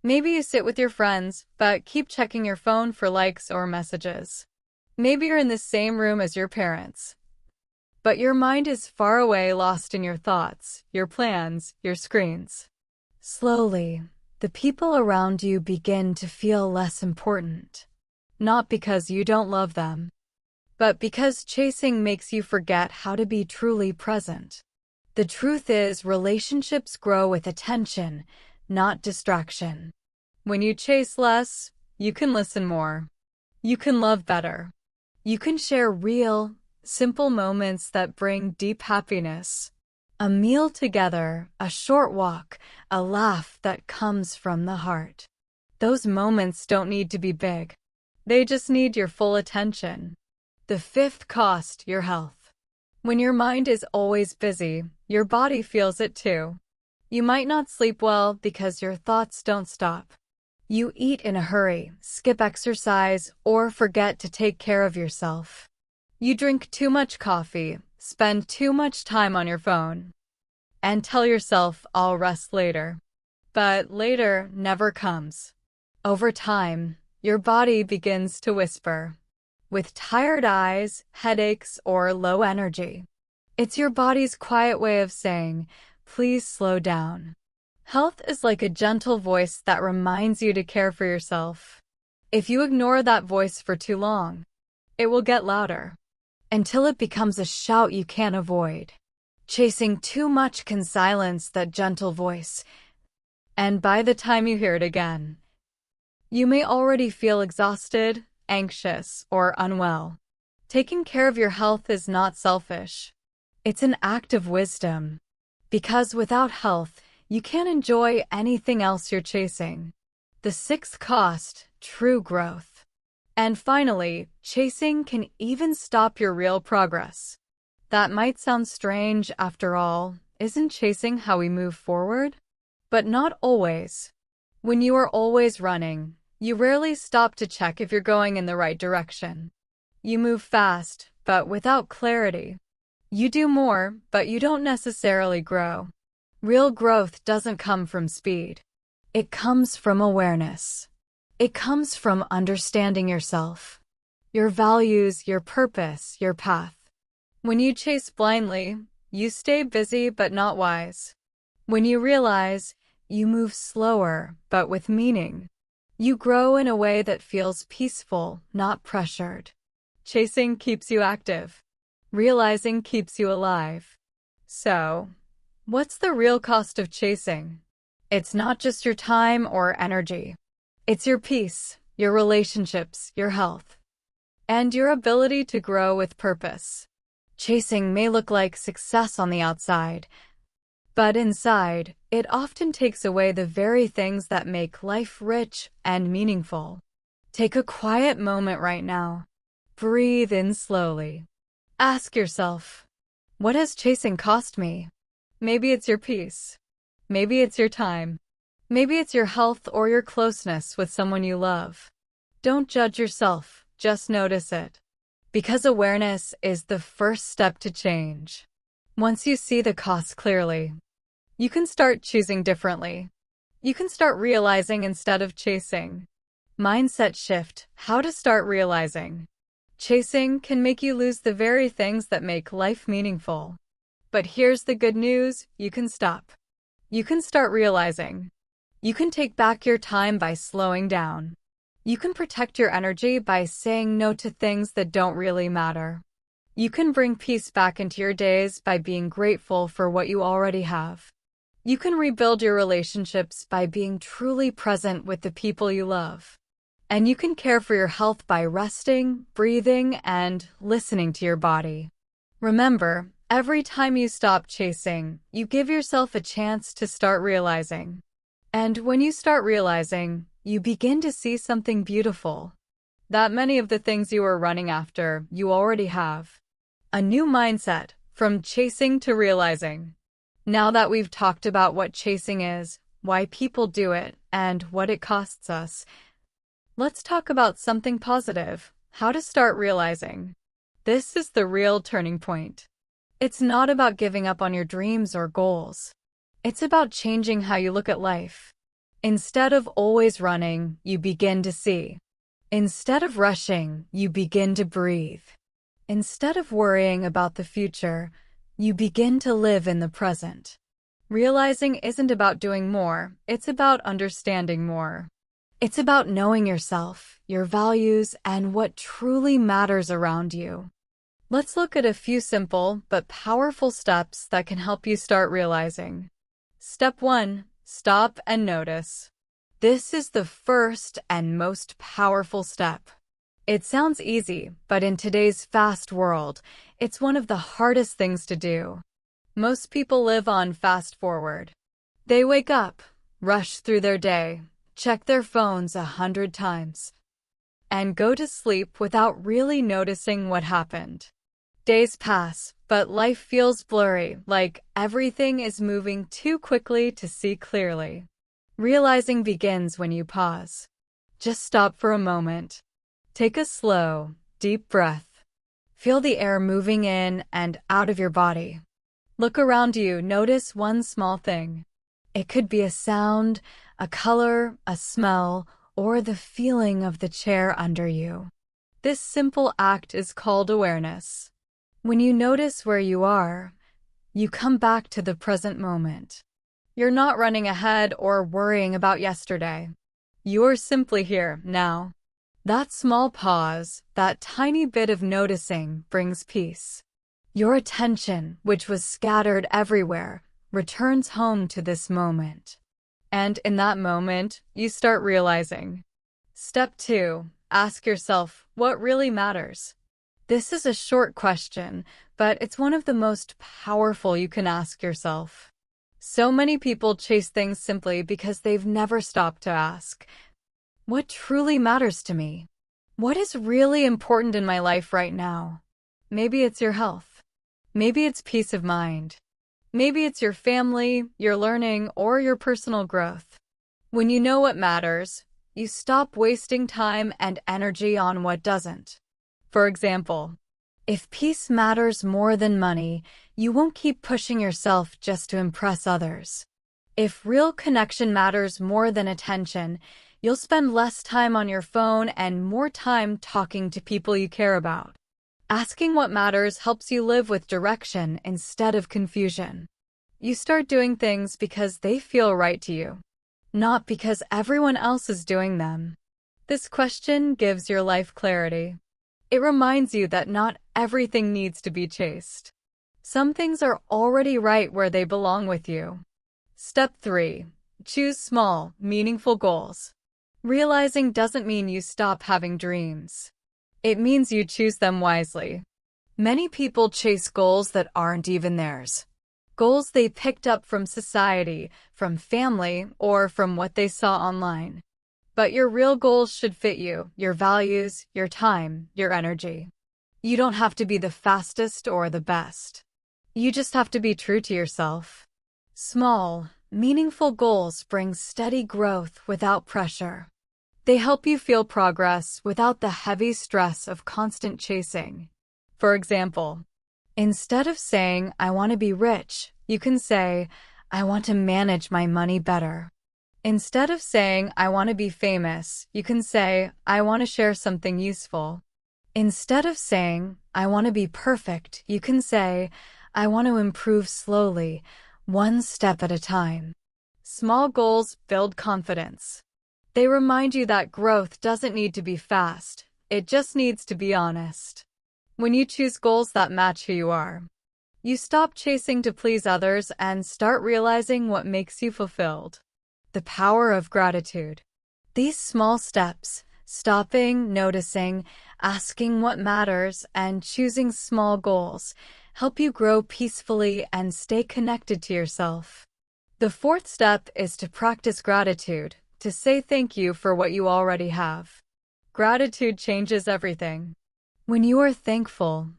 Maybe you sit with your friends, but keep checking your phone for likes or messages. Maybe you're in the same room as your parents, but your mind is far away, lost in your thoughts, your plans, your screens. Slowly, the people around you begin to feel less important. Not because you don't love them, but because chasing makes you forget how to be truly present. The truth is, relationships grow with attention, not distraction. When you chase less, you can listen more. You can love better. You can share real, simple moments that bring deep happiness. A meal together, a short walk, a laugh that comes from the heart. Those moments don't need to be big. They just need your full attention. The fifth cost, your health. When your mind is always busy, your body feels it too. You might not sleep well because your thoughts don't stop. You eat in a hurry, skip exercise, or forget to take care of yourself. You drink too much coffee, spend too much time on your phone, and tell yourself, I'll rest later. But later never comes. Over time, your body begins to whisper, with tired eyes, headaches, or low energy. It's your body's quiet way of saying, please slow down. Health is like a gentle voice that reminds you to care for yourself. If you ignore that voice for too long, it will get louder, until it becomes a shout you can't avoid. Chasing too much can silence that gentle voice, and by the time you hear it again, you may already feel exhausted, anxious, or unwell. Taking care of your health is not selfish. It's an act of wisdom, because without health, you can't enjoy anything else you're chasing. The sixth cost, true growth. And finally, chasing can even stop your real progress. That might sound strange after all. Isn't chasing how we move forward? But not always. When you are always running, you rarely stop to check if you're going in the right direction. You move fast, but without clarity. You do more, but you don't necessarily grow. Real growth doesn't come from speed. It comes from awareness. It comes from understanding yourself, your values, your purpose, your path. When you chase blindly, you stay busy but not wise. When you realize, you move slower but with meaning. You grow in a way that feels peaceful, not pressured. Chasing keeps you active. Realizing keeps you alive. So, what's the real cost of chasing? It's not just your time or energy. It's your peace, your relationships, your health, and your ability to grow with purpose. Chasing may look like success on the outside, but inside, it often takes away the very things that make life rich and meaningful. Take a quiet moment right now. Breathe in slowly. Ask yourself, what has chasing cost me? Maybe it's your peace. Maybe it's your time. Maybe it's your health or your closeness with someone you love. Don't judge yourself, just notice it. Because awareness is the first step to change. Once you see the costs clearly, you can start choosing differently. You can start realizing instead of chasing. Mindset shift, how to start realizing. Chasing can make you lose the very things that make life meaningful. But here's the good news, you can stop. You can start realizing. You can take back your time by slowing down. You can protect your energy by saying no to things that don't really matter. You can bring peace back into your days by being grateful for what you already have. You can rebuild your relationships by being truly present with the people you love. And you can care for your health by resting, breathing, and listening to your body. Remember, every time you stop chasing, you give yourself a chance to start realizing. And when you start realizing, you begin to see something beautiful. That many of the things you are running after, you already have. A new mindset, from chasing to realizing. Now that we've talked about what chasing is, why people do it, and what it costs us, let's talk about something positive, how to start realizing. This is the real turning point. It's not about giving up on your dreams or goals. It's about changing how you look at life. Instead of always running, you begin to see. Instead of rushing, you begin to breathe. Instead of worrying about the future, you begin to live in the present. Realizing isn't about doing more, it's about understanding more. It's about knowing yourself, your values, and what truly matters around you. Let's look at a few simple but powerful steps that can help you start realizing. Step 1. Stop and notice. This is the first and most powerful step. It sounds easy, but in today's fast world, it's one of the hardest things to do. Most people live on fast forward. They wake up, rush through their day, check their phones 100 times, and go to sleep without really noticing what happened. Days pass, but life feels blurry, like everything is moving too quickly to see clearly. Realizing begins when you pause. Just stop for a moment. Take a slow, deep breath. Feel the air moving in and out of your body. Look around you, notice one small thing. It could be a sound, a color, a smell, or the feeling of the chair under you. This simple act is called awareness. When you notice where you are, you come back to the present moment. You're not running ahead or worrying about yesterday. You're simply here, now. That small pause, that tiny bit of noticing, brings peace. Your attention, which was scattered everywhere, returns home to this moment. And in that moment, you start realizing. Step 2. Ask yourself, what really matters? This is a short question, but it's one of the most powerful you can ask yourself. So many people chase things simply because they've never stopped to ask, what truly matters to me? What is really important in my life right now? Maybe it's your health. Maybe it's peace of mind. Maybe it's your family, your learning, or your personal growth. When you know what matters, you stop wasting time and energy on what doesn't. For example, if peace matters more than money, you won't keep pushing yourself just to impress others. If real connection matters more than attention, you'll spend less time on your phone and more time talking to people you care about. Asking what matters helps you live with direction instead of confusion. You start doing things because they feel right to you, not because everyone else is doing them. This question gives your life clarity. It reminds you that not everything needs to be chased. Some things are already right where they belong with you. Step 3. Choose small, meaningful goals. Realizing doesn't mean you stop having dreams. It means you choose them wisely. Many people chase goals that aren't even theirs. Goals they picked up from society, from family, or from what they saw online. But your real goals should fit you, your values, your time, your energy. You don't have to be the fastest or the best. You just have to be true to yourself. Small, meaningful goals bring steady growth without pressure. They help you feel progress without the heavy stress of constant chasing. For example, instead of saying, I want to be rich, you can say, I want to manage my money better. Instead of saying, I want to be famous, you can say, I want to share something useful. Instead of saying, I want to be perfect, you can say, I want to improve slowly, one step at a time. Small goals build confidence. They remind you that growth doesn't need to be fast, it just needs to be honest. When you choose goals that match who you are, you stop chasing to please others and start realizing what makes you fulfilled. The power of gratitude. These small steps, stopping, noticing, asking what matters, and choosing small goals, help you grow peacefully and stay connected to yourself. The 4th step is to practice gratitude, to say thank you for what you already have. Gratitude changes everything. When you are thankful,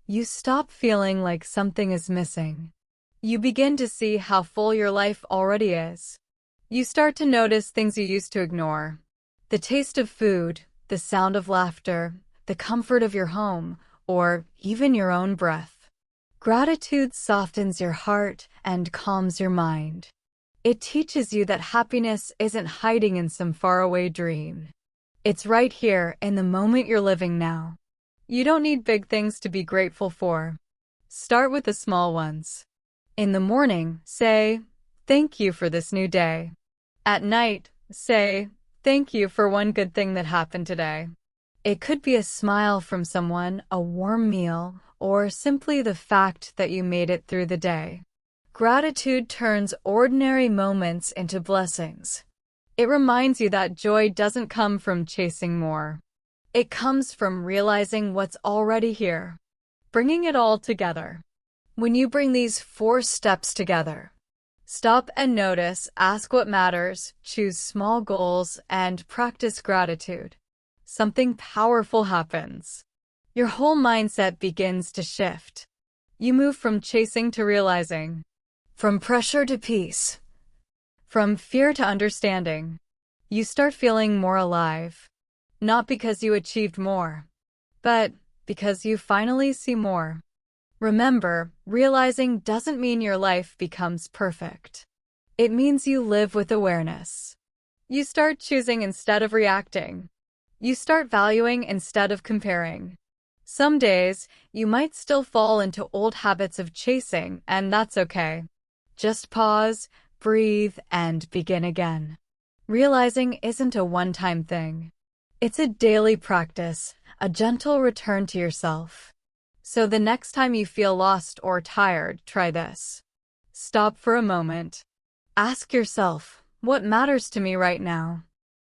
you stop feeling like something is missing. You begin to see how full your life already is. You start to notice things you used to ignore. The taste of food, the sound of laughter, the comfort of your home, or even your own breath. Gratitude softens your heart and calms your mind. It teaches you that happiness isn't hiding in some faraway dream. It's right here in the moment you're living now. You don't need big things to be grateful for. Start with the small ones. In the morning, say, thank you for this new day. At night, say, thank you for one good thing that happened today. It could be a smile from someone, a warm meal, or simply the fact that you made it through the day. Gratitude turns ordinary moments into blessings. It reminds you that joy doesn't come from chasing more. It comes from realizing what's already here. Bringing it all together. When you bring these 4 steps together, stop and notice, ask what matters, choose small goals, and practice gratitude, something powerful happens. Your whole mindset begins to shift. You move from chasing to realizing, from pressure to peace, from fear to understanding. You start feeling more alive, not because you achieved more, but because you finally see more. Remember, realizing doesn't mean your life becomes perfect. It means you live with awareness. You start choosing instead of reacting. You start valuing instead of comparing. Some days, you might still fall into old habits of chasing, and that's okay. Just pause, breathe, and begin again. Realizing isn't a one-time thing. It's a daily practice, a gentle return to yourself. So the next time you feel lost or tired, try this. Stop for a moment. Ask yourself, what matters to me right now?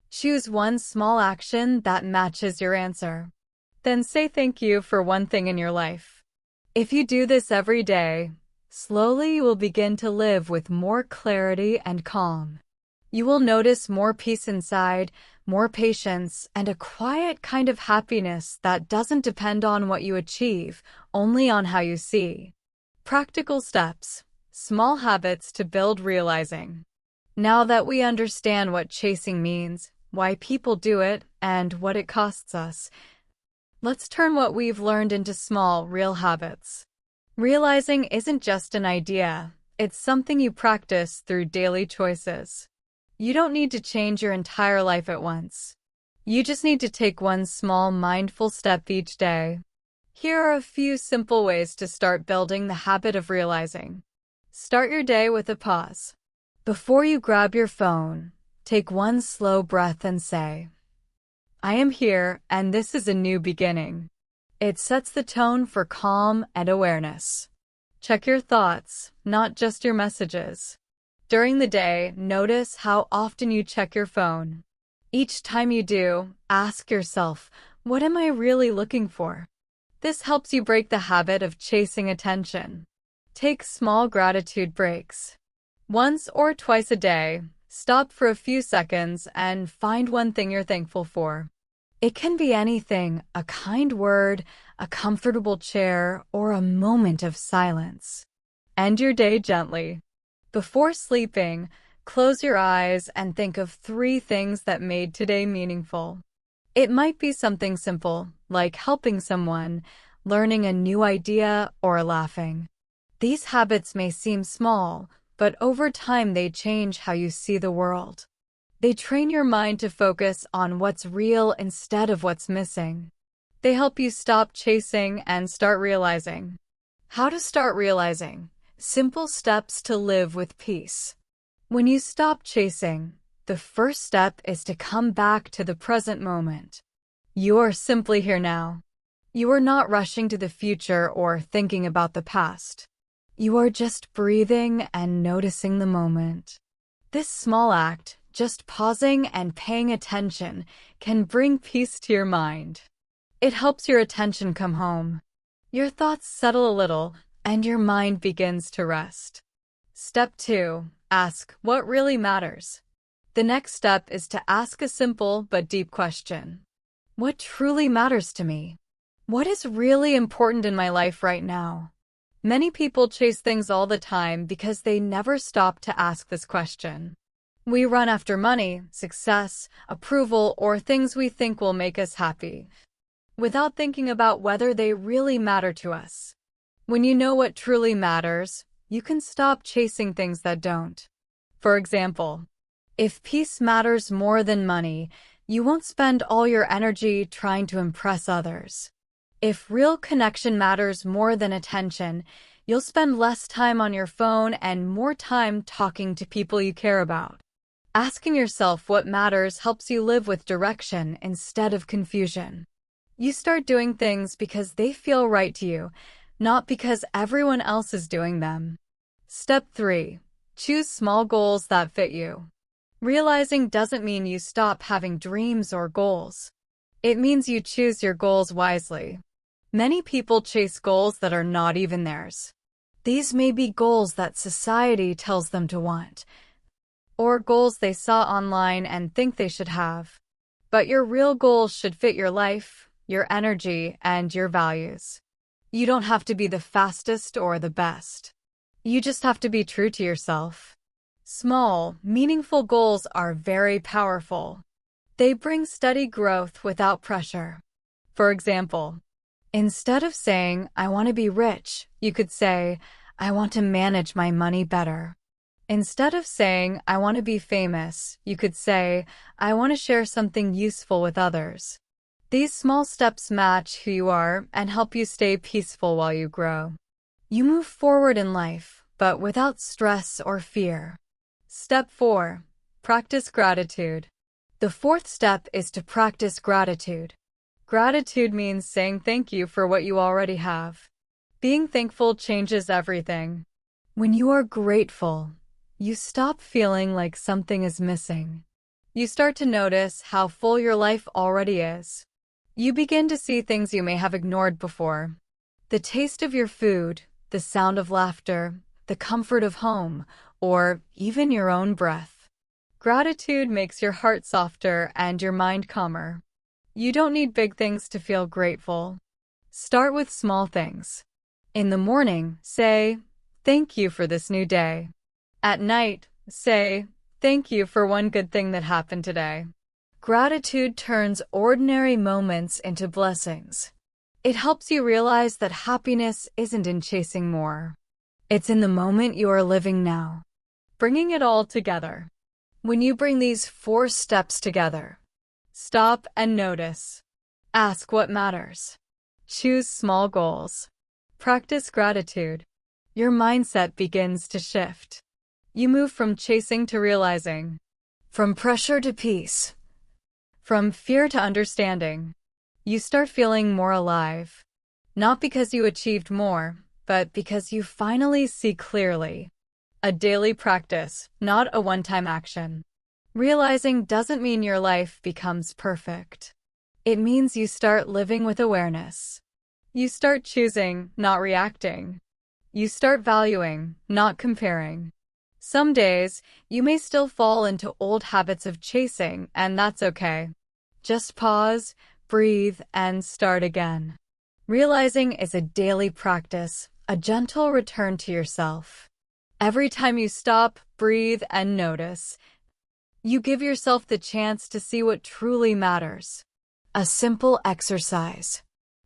Choose one small action that matches your answer. Then say thank you for one thing in your life. If you do this every day, slowly you will begin to live with more clarity and calm. You will notice more peace inside, more patience, and a quiet kind of happiness that doesn't depend on what you achieve, only on how you see. Practical steps, small habits to build realizing. Now that we understand what chasing means, why people do it, and what it costs us, let's turn what we've learned into small, real habits. Realizing isn't just an idea, it's something you practice through daily choices. You don't need to change your entire life at once. You just need to take one small mindful step each day. Here are a few simple ways to start building the habit of realizing. Start your day with a pause. Before you grab your phone, take one slow breath and say, I am here, and this is a new beginning. It sets the tone for calm and awareness. Check your thoughts, not just your messages. During the day, notice how often you check your phone. Each time you do, ask yourself, what am I really looking for? This helps you break the habit of chasing attention. Take small gratitude breaks. Once or twice a day, stop for a few seconds and find one thing you're thankful for. It can be anything, a kind word, a comfortable chair, or a moment of silence. End your day gently. Before sleeping, close your eyes and think of 3 things that made today meaningful. It might be something simple, like helping someone, learning a new idea, or laughing. These habits may seem small, but over time they change how you see the world. They train your mind to focus on what's real instead of what's missing. They help you stop chasing and start realizing. How to start realizing? Simple steps to live with peace. When you stop chasing, the first step is to come back to the present moment. You are simply here now. You are not rushing to the future or thinking about the past. You are just breathing and noticing the moment. This small act, just pausing and paying attention, can bring peace to your mind. It helps your attention come home. Your thoughts settle a little, and your mind begins to rest. Step 2. Ask what really matters. The next step is to ask a simple but deep question. What truly matters to me? What is really important in my life right now? Many people chase things all the time because they never stop to ask this question. We run after money, success, approval, or things we think will make us happy, without thinking about whether they really matter to us. When you know what truly matters, you can stop chasing things that don't. For example, if peace matters more than money, you won't spend all your energy trying to impress others. If real connection matters more than attention, you'll spend less time on your phone and more time talking to people you care about. Asking yourself what matters helps you live with direction instead of confusion. You start doing things because they feel right to you, not because everyone else is doing them. Step 3. Choose small goals that fit you. Realizing doesn't mean you stop having dreams or goals. It means you choose your goals wisely. Many people chase goals that are not even theirs. These may be goals that society tells them to want, or goals they saw online and think they should have. But your real goals should fit your life, your energy, and your values. You don't have to be the fastest or the best. You just have to be true to yourself. Small, meaningful goals are very powerful. They bring steady growth without pressure. For example, instead of saying, I want to be rich, you could say, I want to manage my money better. Instead of saying, I want to be famous, you could say, I want to share something useful with others. These small steps match who you are and help you stay peaceful while you grow. You move forward in life, but without stress or fear. Step 4. Practice gratitude. The fourth step is to practice gratitude. Gratitude means saying thank you for what you already have. Being thankful changes everything. When you are grateful, you stop feeling like something is missing. You start to notice how full your life already is. You begin to see things you may have ignored before. The taste of your food, the sound of laughter, the comfort of home, or even your own breath. Gratitude makes your heart softer and your mind calmer. You don't need big things to feel grateful. Start with small things. In the morning, say, thank you for this new day. At night, say, thank you for one good thing that happened today. Gratitude turns ordinary moments into blessings. It helps you realize that happiness isn't in chasing more. It's in the moment you are living now. Bringing it all together. When you bring these 4 steps together, stop and notice. Ask what matters. Choose small goals. Practice gratitude. Your mindset begins to shift. You move from chasing to realizing, from pressure to peace, from fear to understanding. You start feeling more alive. Not because you achieved more, but because you finally see clearly. A daily practice, not a one-time action. Realizing doesn't mean your life becomes perfect. It means you start living with awareness. You start choosing, not reacting. You start valuing, not comparing. Some days, you may still fall into old habits of chasing, and that's okay. Just pause, breathe, and start again. Realizing is a daily practice, a gentle return to yourself. Every time you stop, breathe, and notice, you give yourself the chance to see what truly matters. A simple exercise.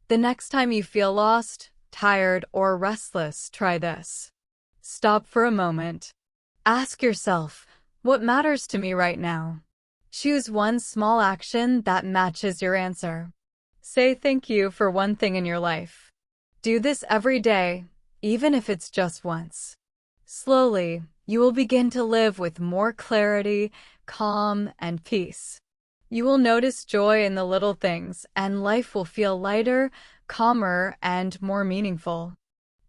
The next time you feel lost, tired, or restless, try this. Stop for a moment. Ask yourself, what matters to me right now? Choose one small action that matches your answer. Say thank you for one thing in your life. Do this every day, even if it's just once. Slowly, you will begin to live with more clarity, calm, and peace. You will notice joy in the little things, and life will feel lighter, calmer, and more meaningful.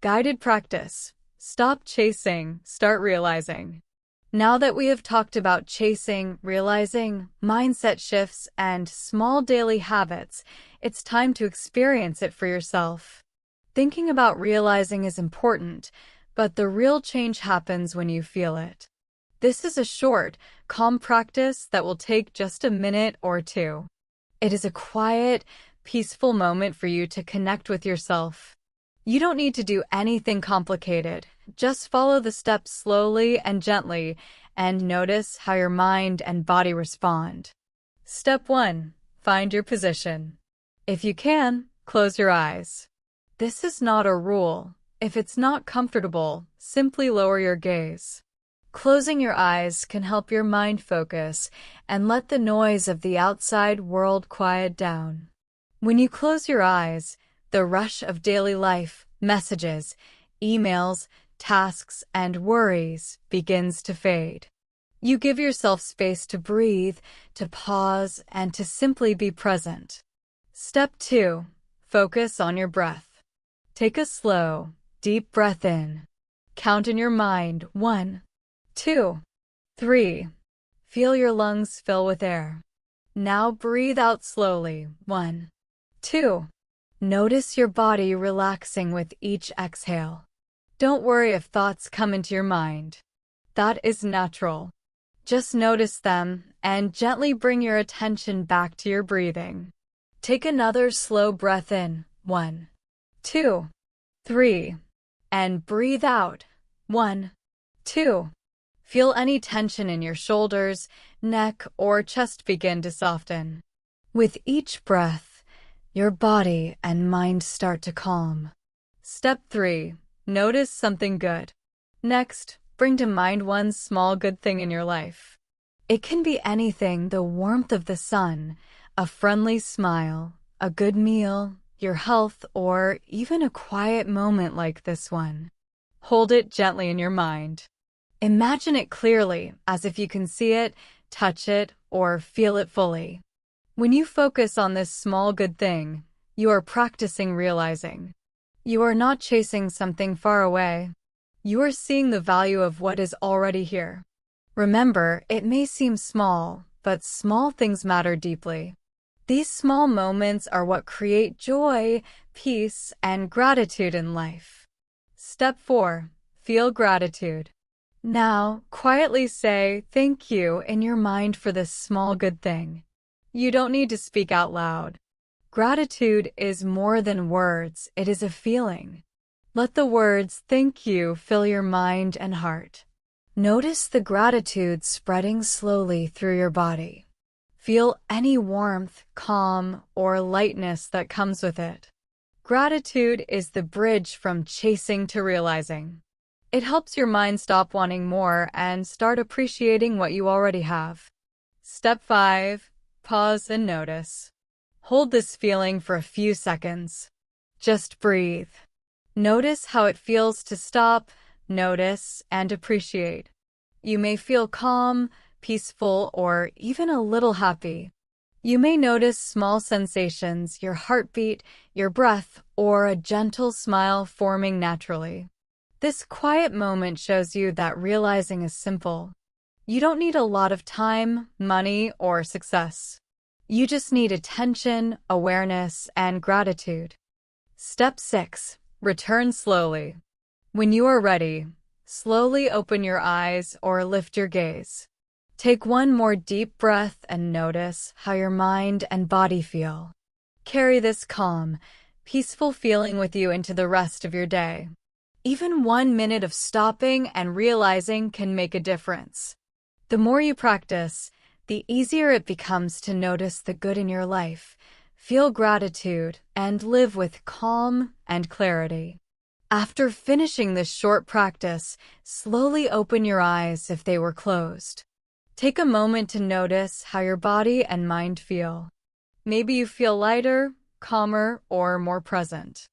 Guided practice. Stop chasing, start realizing. Now that we have talked about chasing, realizing, mindset shifts, and small daily habits, it's time to experience it for yourself. Thinking about realizing is important, but the real change happens when you feel it. This is a short, calm practice that will take just a minute or 2. It is a quiet, peaceful moment for you to connect with yourself. You don't need to do anything complicated. Just follow the steps slowly and gently, and notice how your mind and body respond. Step 1. Find your position. If you can, close your eyes. This is not a rule. If it's not comfortable, simply lower your gaze. Closing your eyes can help your mind focus and let the noise of the outside world quiet down. When you close your eyes, the rush of daily life, messages, emails, tasks, and worries begins to fade. You give yourself space to breathe, to pause, and to simply be present. Step 2. Focus on your breath. Take a slow, deep breath in. Count in your mind 1, 2, 3. Feel your lungs fill with air. Now breathe out slowly 1, 2. Notice your body relaxing with each exhale. Don't worry if thoughts come into your mind. That is natural. Just notice them and gently bring your attention back to your breathing. Take another slow breath in 1, 2. 3, and breathe out. 1, 2. Feel any tension in your shoulders, neck, or chest begin to soften. With each breath, your body and mind start to calm. Step 3. Notice something good. Next, bring to mind one small good thing in your life. It can be anything: the warmth of the sun, a friendly smile, a good meal, your health, or even a quiet moment like this one. Hold it gently in your mind. Imagine it clearly, as if you can see it, touch it, or feel it fully. When you focus on this small good thing, you are practicing realizing. You are not chasing something far away. You are seeing the value of what is already here. Remember, it may seem small, but small things matter deeply. These small moments are what create joy, peace, and gratitude in life. Step 4. Feel gratitude. Now, quietly say thank you in your mind for this small good thing. You don't need to speak out loud. Gratitude is more than words, it is a feeling. Let the words "thank you" fill your mind and heart. Notice the gratitude spreading slowly through your body. Feel any warmth, calm, or lightness that comes with it. Gratitude is the bridge from chasing to realizing. It helps your mind stop wanting more and start appreciating what you already have. Step 5. Pause and notice. Hold this feeling for a few seconds. Just breathe. Notice how it feels to stop, notice, and appreciate. You may feel calm, peaceful, or even a little happy. You may notice small sensations: your heartbeat, your breath, or a gentle smile forming naturally. This quiet moment shows you that realizing is simple. You don't need a lot of time, money, or success. You just need attention, awareness, and gratitude. Step 6. Return slowly. When you are ready, slowly open your eyes or lift your gaze. Take one more deep breath and notice how your mind and body feel. Carry this calm, peaceful feeling with you into the rest of your day. Even 1 minute of stopping and realizing can make a difference. The more you practice, the easier it becomes to notice the good in your life, feel gratitude, and live with calm and clarity. After finishing this short practice, slowly open your eyes if they were closed. Take a moment to notice how your body and mind feel. Maybe you feel lighter, calmer, or more present.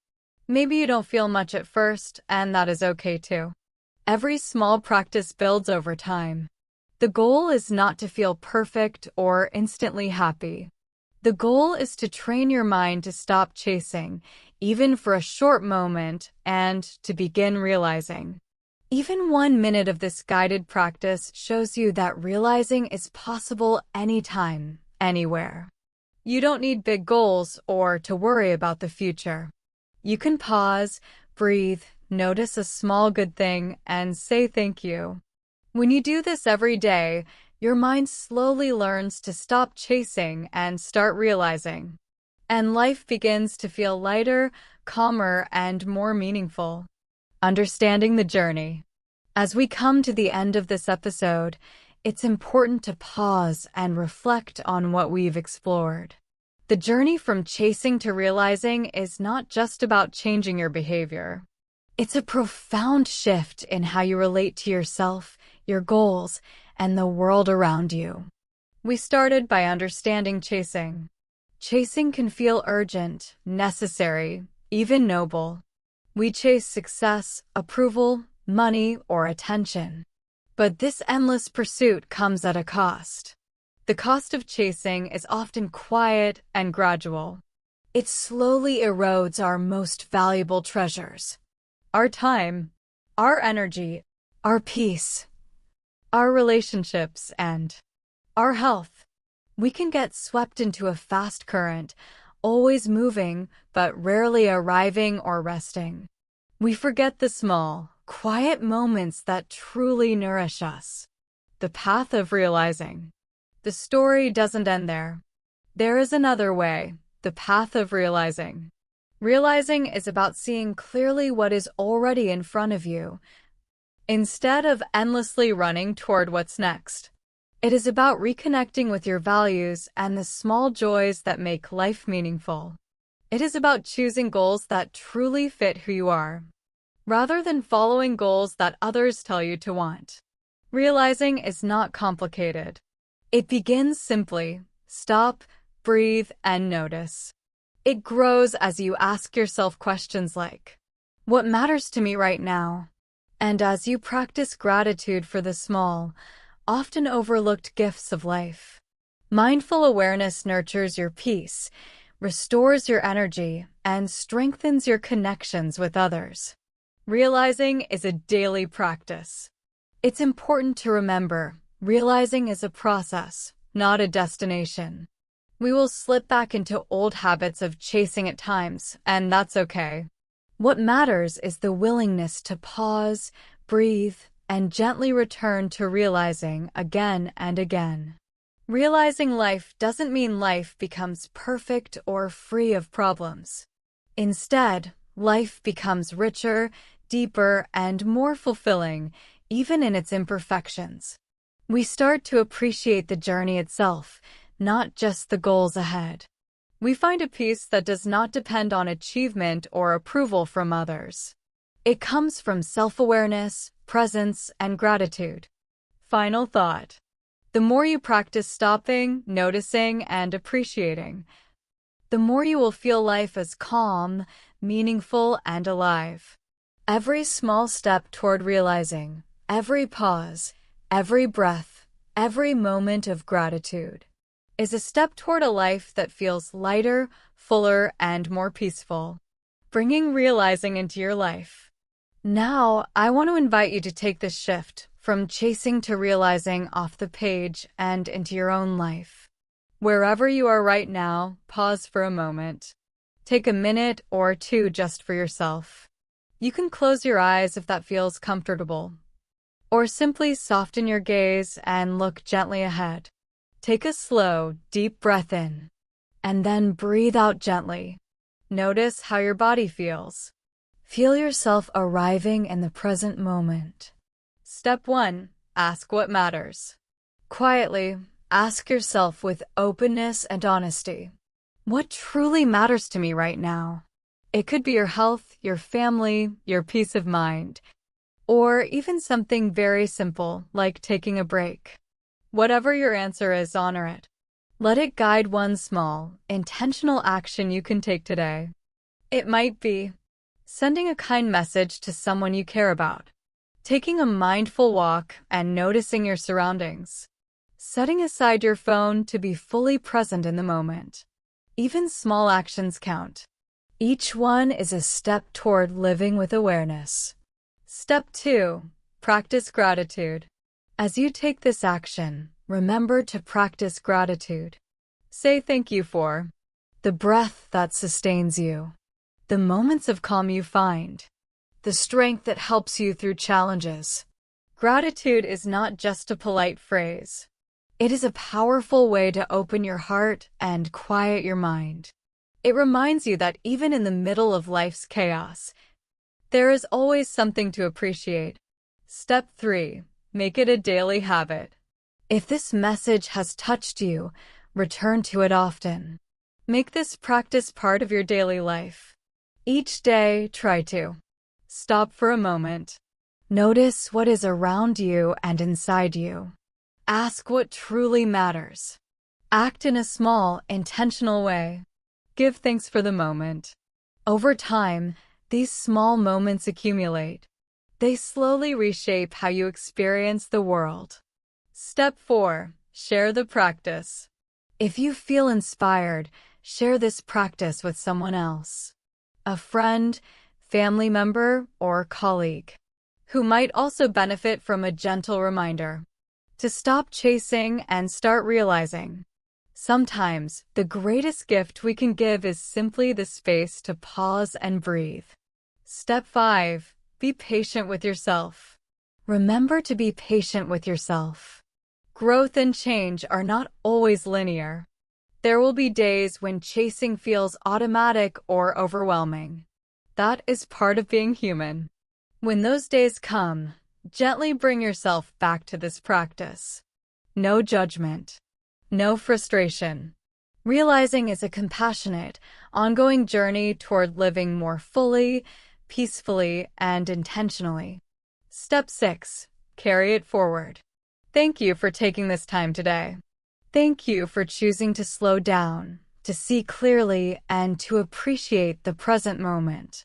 Maybe you don't feel much at first, and that is okay too. Every small practice builds over time. The goal is not to feel perfect or instantly happy. The goal is to train your mind to stop chasing, even for a short moment, and to begin realizing. Even 1 minute of this guided practice shows you that realizing is possible anytime, anywhere. You don't need big goals or to worry about the future. You can pause, breathe, notice a small good thing, and say thank you. When you do this every day, your mind slowly learns to stop chasing and start realizing. And life begins to feel lighter, calmer, and more meaningful. Understanding the journey. As we come to the end of this episode, it's important to pause and reflect on what we've explored. The journey from chasing to realizing is not just about changing your behavior. It's a profound shift in how you relate to yourself, your goals, and the world around you. We started by understanding chasing. Chasing can feel urgent, necessary, even noble. We chase success, approval, money, or attention. But this endless pursuit comes at a cost. The cost of chasing is often quiet and gradual. It slowly erodes our most valuable treasures: our time, our energy, our peace, our relationships, and our health. We can get swept into a fast current, always moving, but rarely arriving or resting. We forget the small, quiet moments that truly nourish us. The path of realizing. The story doesn't end there. There is another way, the path of realizing. Realizing is about seeing clearly what is already in front of you, instead of endlessly running toward what's next. It is about reconnecting with your values and the small joys that make life meaningful. It is about choosing goals that truly fit who you are, rather than following goals that others tell you to want. Realizing is not complicated. It begins simply. Stop, breathe, and notice. It grows as you ask yourself questions like, what matters to me right now? And as you practice gratitude for the small, often overlooked gifts of life. Mindful awareness nurtures your peace, restores your energy, and strengthens your connections with others. Realizing is a daily practice. It's important to remember, realizing is a process, not a destination. We will slip back into old habits of chasing at times, and that's okay. What matters is the willingness to pause, breathe, and gently return to realizing again and again. Realizing life doesn't mean life becomes perfect or free of problems. Instead, life becomes richer, deeper, and more fulfilling, even in its imperfections. We start to appreciate the journey itself, not just the goals ahead. We find a peace that does not depend on achievement or approval from others. It comes from self-awareness, presence, and gratitude. Final thought. The more you practice stopping, noticing, and appreciating, the more you will feel life as calm, meaningful, and alive. Every small step toward realizing, every pause, every breath, every moment of gratitude, is a step toward a life that feels lighter, fuller, and more peaceful. Bringing realizing into your life. Now, I want to invite you to take this shift from chasing to realizing off the page and into your own life. Wherever you are right now, pause for a moment. Take a minute or two just for yourself. You can close your eyes if that feels comfortable, or simply soften your gaze and look gently ahead. Take a slow, deep breath in, and then breathe out gently. Notice how your body feels. Feel yourself arriving in the present moment. Step 1. Ask what matters. Quietly, ask yourself with openness and honesty. What truly matters to me right now? It could be your health, your family, your peace of mind, or even something very simple like taking a break. Whatever your answer is, honor it. Let it guide one small, intentional action you can take today. It might be sending a kind message to someone you care about, taking a mindful walk and noticing your surroundings, setting aside your phone to be fully present in the moment. Even small actions count. Each one is a step toward living with awareness. Step 2. Practice gratitude. As you take this action, remember to practice gratitude. Say thank you for the breath that sustains you, the moments of calm you find, the strength that helps you through challenges. Gratitude is not just a polite phrase. It is a powerful way to open your heart and quiet your mind. It reminds you that even in the middle of life's chaos, there is always something to appreciate. Step 3. Make it a daily habit. If this message has touched you, return to it often. Make this practice part of your daily life. Each day, try to stop for a moment. Notice what is around you and inside you. Ask what truly matters. Act in a small, intentional way. Give thanks for the moment. Over time, these small moments accumulate. They slowly reshape how you experience the world. Step 4. Share the practice. If you feel inspired, share this practice with someone else. A friend, family member, or colleague who might also benefit from a gentle reminder to stop chasing and start realizing. Sometimes, the greatest gift we can give is simply the space to pause and breathe. Step 5. Be patient with yourself. Remember to be patient with yourself. Growth and change are not always linear. There will be days when chasing feels automatic or overwhelming. That is part of being human. When those days come, gently bring yourself back to this practice. No judgment. No frustration. Realizing is a compassionate, ongoing journey toward living more fully, peacefully, and intentionally. Step 6. Carry it forward. Thank you for taking this time today. Thank you for choosing to slow down, to see clearly, and to appreciate the present moment.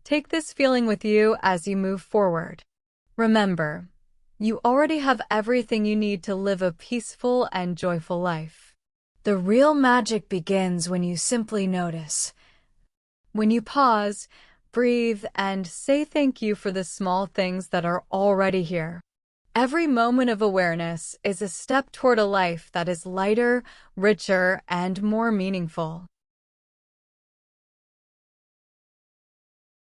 Take this feeling with you as you move forward. Remember, you already have everything you need to live a peaceful and joyful life. The real magic begins when you simply notice. When you pause, breathe, and say thank you for the small things that are already here. Every moment of awareness is a step toward a life that is lighter, richer, and more meaningful.